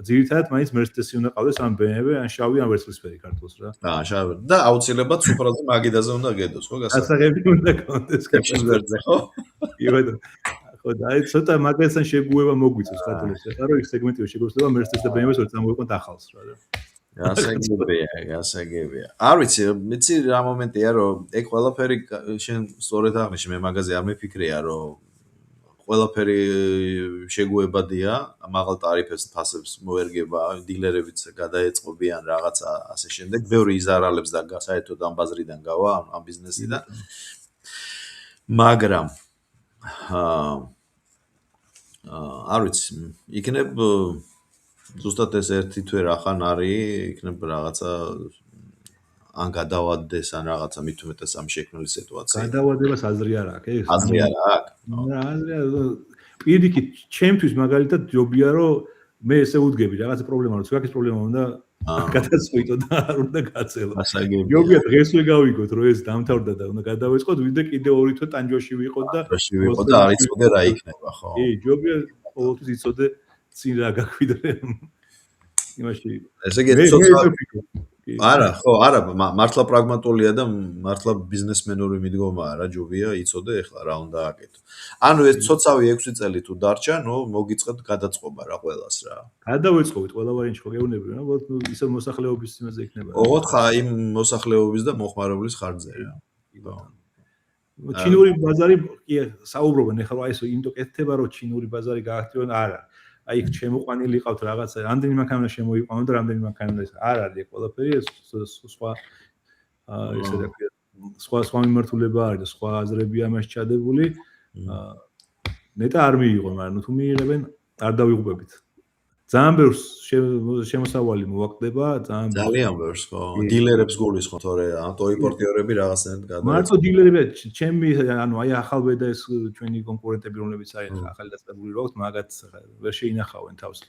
ძირითადად მაინც Mercedes-ი უნდა ყავდეს ან BMW ან შავი ან ვერცხლისფერი ქართულს რა. შავი. და აუცილებლად სუფრაზე მაგიდაზე უნდა გედოს, ხო, გასაღები უნდა კონდეს კეპშენბერგზე, ხო? კი ბატონო. ხო და აი ცოტა მაგასთან შეგუება მოგვიწევს ქართულებს. ეხლა რომ იქ სეგმენტი შეგვეცდება Mercedes და BMW-ს ვერ წამოვიყვანთ ახალს რა. გასაგებია. არ ვიცი, მეცი რა მომენტია, რომ ეგ ყველაფერი შენ სწორედ აღნიშნე, მე მაგაზე არ მეფიქრია, რომ ყველაფერი შეგუებადია, მაღალ ტარიფებს ფასებს მოერგება, დილერებიც გადაეწყობიან რაღაცა ასე შემდეგ. ბევრი იზარალებს და საერთოდ ამ ბაზრიდან გავა, ამ ბიზნესიდან. მაგრამ არ ვიცი, იქნებ ზუსტად ეს ერთი თვე რახან არის, იქნებ რაღაცა ან გადავადდეს ან რაღაცა მით უმეტეს ამ შექმნილი სიტუაცია. გადავადებას აზრი არ აქვს, ეს? აზრი არ აქვს. პირიქით, ჩემთვის მაგალითად ჯობია რომ მე ესე უდგები რაღაცა პრობლემა რომ თქვენ პრობლემა უნდა გადაწყვიტო და არ უნდა გაწელო. ჯობია დღესვე გავიგოთ რომ ეს დამთავრდა და უნდა გადავეწყოთ, ვიდრე კიდე ორი თვე ტანჯვაში ვიყოთ და არ იცოდე რა იქნება, ხო? კი, ჯობია ყოველთვის იცოდე წინ რა გაგვიდრე იმაში. ესე იგი არა, ხო, არა, მართლა პრაგმატულია და მართლა ბიზნესმენური მიდგომაა რა, ჯობია იცოდე ეხლა რა უნდა აკეთო. ანუ ეს ცოცავი 6 წელი თუ დარჩა, ნუ მოგიწყებთ გადაწყობა რა ყველას რა. გადავეწყობთ ყველა ვარიანტი ხო გეუბნები რა, ისე მოსახლეობის იმაზე იქნება. ოღონდ ხა იმ მოსახლეობის და მოხმარებლის ხარჯზე რა. ჩინური ბაზარი კი საუბრობენ ეხლა აი ეს იმდო კეთდება რომ ჩინური ბაზარი გააქტიონ არა. აი იქ შემოყვანილი ყავთ რაღაცა, რამდენი მანქანა შემოიყვანო და რამდენი მანქანა ეს არ არის ყველაფერი ეს სხვა ესე რა ქვია სხვა მიმართულება არის და სხვა აზრებია მას ჩადებული. ნეტა არ მიიღო, მაგრამ თუ მიიღებენ არ დავიღუპებით. ძალიან ბევრს შემოსავალი მოვაკდება, ძალიან ბევრს ხო. დილერებს გულისხმობ, თორე ავტო იმპორტიორები რაღაცნაირად გადაეცემა. მარტო დილერები, ჩემი ანუ აი ახალბედა ეს ჩვენი კონკურენტები რომლებიც არის ახალი დასწრებული რა ვთქვი, მაგათ ვერ შეინახავენ თავს.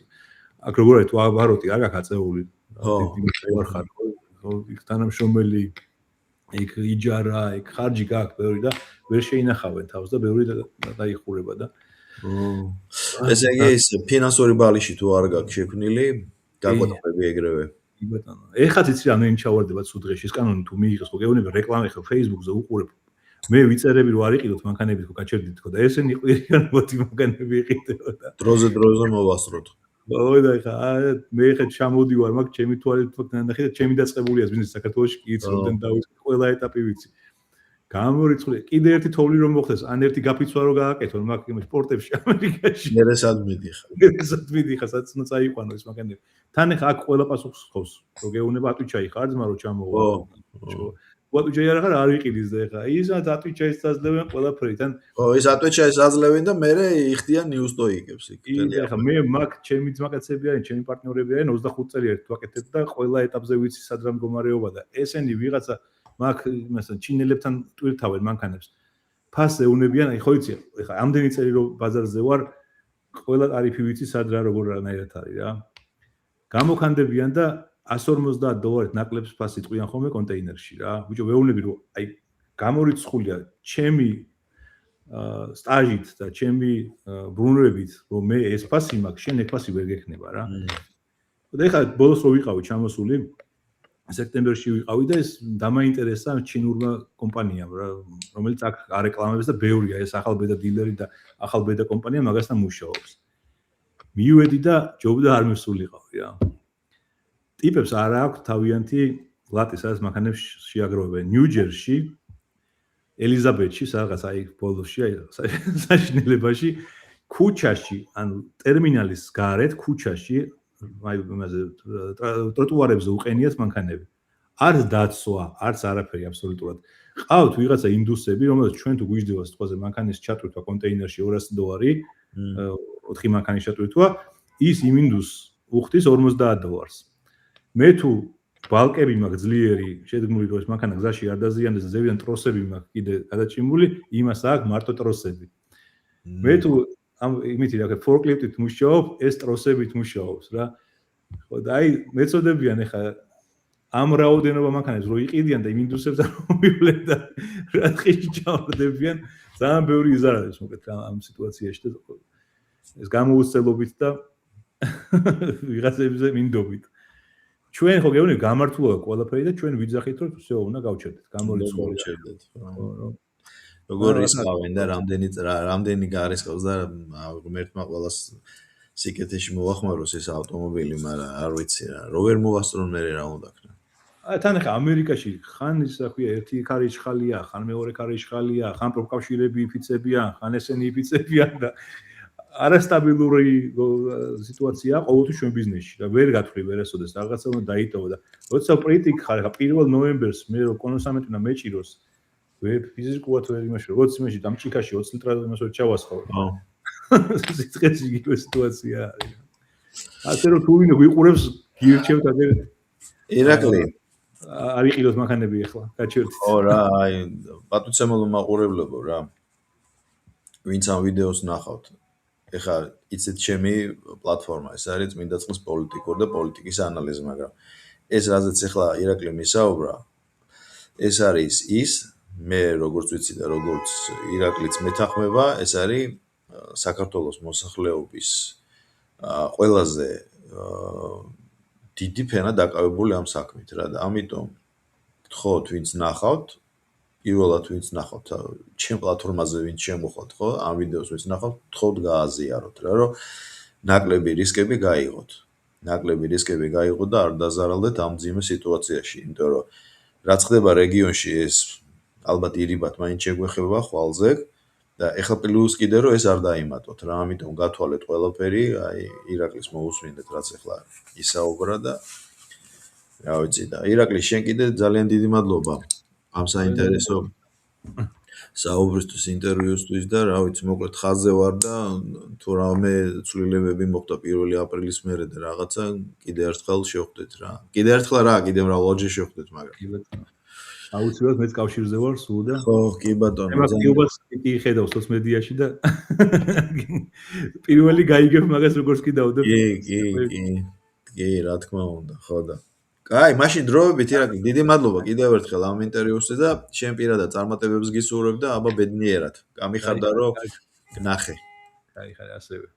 აქ როგორ არის თუ აბაროტი არ აქვს აწეული. ვარ ხარ, იქ თანამშრომელი, იქ იჯარა, იქ ხარჯი გაქვს ბევრი და ვერ შეინახავენ თავს და ბევრი დაიხურება და ესე იგი ეს ფინანსური ბალიში თუ არ გაქვს შექმნილი, გაგვეთქვები ეგრევე. კი ბატონო. ეხლა იცი რამდენი ჩავარდება ცუდ დღეში, ეს კანონი თუ მიიღეს, ხო გეუბნები რეკლამა ხო Facebook-ზე უყურებ. მე ვიწერები რომ არ იყიდოთ მანქანებით ხო გაჩერდით ხო და ესენი ყვირიან მოდი მანქანები იყიდო და დროზე მოვასწროთ. ой და ეხლა მე ეხლა ჩამოდივარ, მაგ ჩემი თვალით ნახე და ჩემი დაწყებულია ბიზნესი საქართველოში კი იცი რომ დავიწყე ყველა ეტაპი ვიცი. გამორიცხული კიდე ერთი თოვლი რომ მოხდეს, ან ერთი გაფიცვა რომ გააკეთონ მაგ იმ სპორტებში ამერიკაში. მერესად მიდიხარ. მერესად მიდიხარ, სადაც უნდა წაიყვანო ეს მანქანები. თან ეხლა აქ ყველა პასუხს ხავს. რო გეუბნება ატვიჩაი ხარ ძმა რომ ჩამოვა. ატვიჩაი არ ხარ არ ვიყიდის და ეხლა ისაც ატვიჩაის დაძლევენ ყველაფერი თან. ხო, ეს ატვიჩაის აძლევენ და მერე იხდიან ნიუსტოიკებს იქ. ეხლა მე მაგ ჩემი ძმაკაცები არიან, ჩემი პარტნიორები არიან 25 წელი ერთ ვაკეთებ და ყველა ეტაპზე ვიცი სად რა მდგომარეობა და ესენი ვიღაცა მაგ იმასთან ჩინელებთან ტვირთავენ მანქანებს. ფასზე უნებიან, აი ხო იცი, ეხლა ამდენი წელი რომ ბაზარზე ვარ, ყველა ტარიფი ვიცი სად რა როგორ რანაირად არის რა. გამოქანდებიან და $150 ნაკლებს ფასი ტყვიან ხოლმე კონტეინერში რა. ბიჭო, ვეუბნები რომ აი გამორიცხულია ჩემი სტაჟით და ჩემი ბრუნვებით, რომ მე ეს ფასი მაქვს, შენ ეს ფასი ვერ გექნება რა. და ეხლა ბოლოს რო ვიყავი ჩამოსული სექტემბერში ვიყავი და ეს დამაინტერესა ჩინურმა კომპანიამ რა, რომელიც აქ არეკლამებს და ბევრია ეს ახალბედა დილერი და ახალბედა კომპანია მაგასთან მუშაობს. მივედი და ჯობდა არ მისულიყავი რა. ტიპებს არ აქვს თავიანთი ლატი, სადაც მანქანებს შეაგროვებენ. ნიუ-ჯერსში, ელიზაბეთში, სადღაც აი ბოლოში, აი საშინელებაში, ქუჩაში, ანუ ტერმინალის გარეთ ქუჩაში აი იმაზე ტროტუარებზე უყენიათ მანქანები. არც დაცვა, არც არაფერი აბსოლუტურად. ყავთ ვიღაცა ინდუსები, რომელსაც ჩვენ თუ გვიждდება სიტყვაზე მანქანის ჩატვირთვა კონტეინერში $200, 4 მანქანის ჩატვირთვა, ის იმ ინდუსს უხდის $50. მე თუ ბალკები მაქვს ძლიერი, შედგმული რომ ეს მანქანა გზაში არ დაზიანდეს, ზევიდან ტროსები მაქვს კიდე გადაჭიმული, იმას აქვს მარტო ტროსები. მე თუ ამ იმითი რა ფორკლიფტით მუშაობ, ეს ტროსებით მუშაობს რა. ხო და აი მეწოდებიან ეხა ამ რაოდენობა მანქანებს რო იყიდიან და იმ ინდუსებთან მივვლენ და რა ხიში ჩავდებიან, ძალიან ბევრი იზარალებს მოკლედ ამ სიტუაციაში და ეს გამოუცდელობით და ვიღაცებზე მინდობით. ჩვენ ხო გეუბნები გამართულობა ყველაფერი და ჩვენ ვიძახით რომ всё უნდა გავჩერდეთ, გამორიცხავდეთ. როგორ რისკავენ და რამდენი გარისკავს და ღმერთმა ყველას სიკეთეში მოახმაროს ეს ავტომობილი, მაგრამ არ ვიცი რა. რო ვერ მოვასწრონ მე რა უნდა ქნა. თან ახლა ამერიკაში ხან ისა ქვია ერთი ქარიშ ხალია, ხან მეორე ქარიშ ხალია, ხან პროფკავშირები იფიცებიან, ხან ესენი იფიცებიან და არასტაბილური სიტუაცია ყოველთვის ჩვენ ბიზნესში და ვერ გათვლი ვერასოდეს რაღაცა უნდა დაიტოვო და როცა პრიტიკ ხარ ხა 1 ნოემბერს მე რო კონსამენტი უნდა მეჭიროს ვერ ფიზიკურად ვერ იმაში როგორც იმაში დამჭიქაში 20 ლიტრად იმას ვერ ჩავასხავ. სიცხეში იგივე სიტუაცია არის. ასე რომ თუ ვინმე გვიყურებს გირჩევთ ადერ ირაკლი არ იყიდოთ მანქანები ახლა გაჩვენეთ. ხო რა, აი პატუცემელო მაყურებლებო რა. ვინც ამ ვიდეოს ნახავთ. ეხლა იცით ჩემი პლატფორმა ეს არის წმინდა წყლის პოლიტიკურ და პოლიტიკის ანალიზი, მაგრამ ეს რაზეც ეხლა ირაკლი მისაუბრა ეს არის ის მე როგორც ვიცი და როგორც ირაკლიც მეთანხმება ეს არის საქართველოს მოსახლეობის ყველაზე დიდი ფენა დაკავებული ამ საქმით რა და ამიტომ გთხოვთ ვინც ნახავთ პირველად ვინც ნახავთ ჩემ პლატფორმაზე ვინც შემოხვალთ ხო ამ ვიდეოს ვინც ნახავთ გთხოვთ გააზიაროთ რა რომ ნაკლები რისკები გაიღოთ და არ დაზარალდეთ ამ ძიმე სიტუაციაში იმიტომ რომ რაც ხდება რეგიონში ეს ალბათ ირიბად მაინც შეგვეხება ხვალზე და ეხლა პლუს კიდე რომ ეს არ დაიმატოთ რა ამიტომ გათვალეთ ყველაფერი აი ირაკლის მოусმინდეთ რაც ეხლა ისაუბრა და რა ვიცი და ირაკლი შენ კიდე ძალიან დიდი მადლობა ამ საინტერესო საუბრისთვის ინტერვიუსთვის და რა ვიცი მოკლედ ხაზზე ვარ და თუ რამე ცვლილებები მოხდა 1 აპრილის მერე და რაღაცა კიდე ერთხელ შევხვდეთ რა კიდე ერთხელ რა კიდე მრავალჯერ შევხვდეთ მაგრამ აუცილებლად მეც კავშირზე ვარ სულ და ხო კი ბატონო მაგას კი ხედავ სოციმედიაში და პირველი გაიგებ მაგას როგორც კი დავდებ კი რა თქმა უნდა ხო და კაი მაშინ დროებით ირაკლი დიდი მადლობა კიდევ ერთხელ ამ ინტერვიუსზე და შენ პირადად წარმატებებს გისურვებ და აბა ბედნიერად გამიხარდა რომ ნახე კაი ხარ ასევე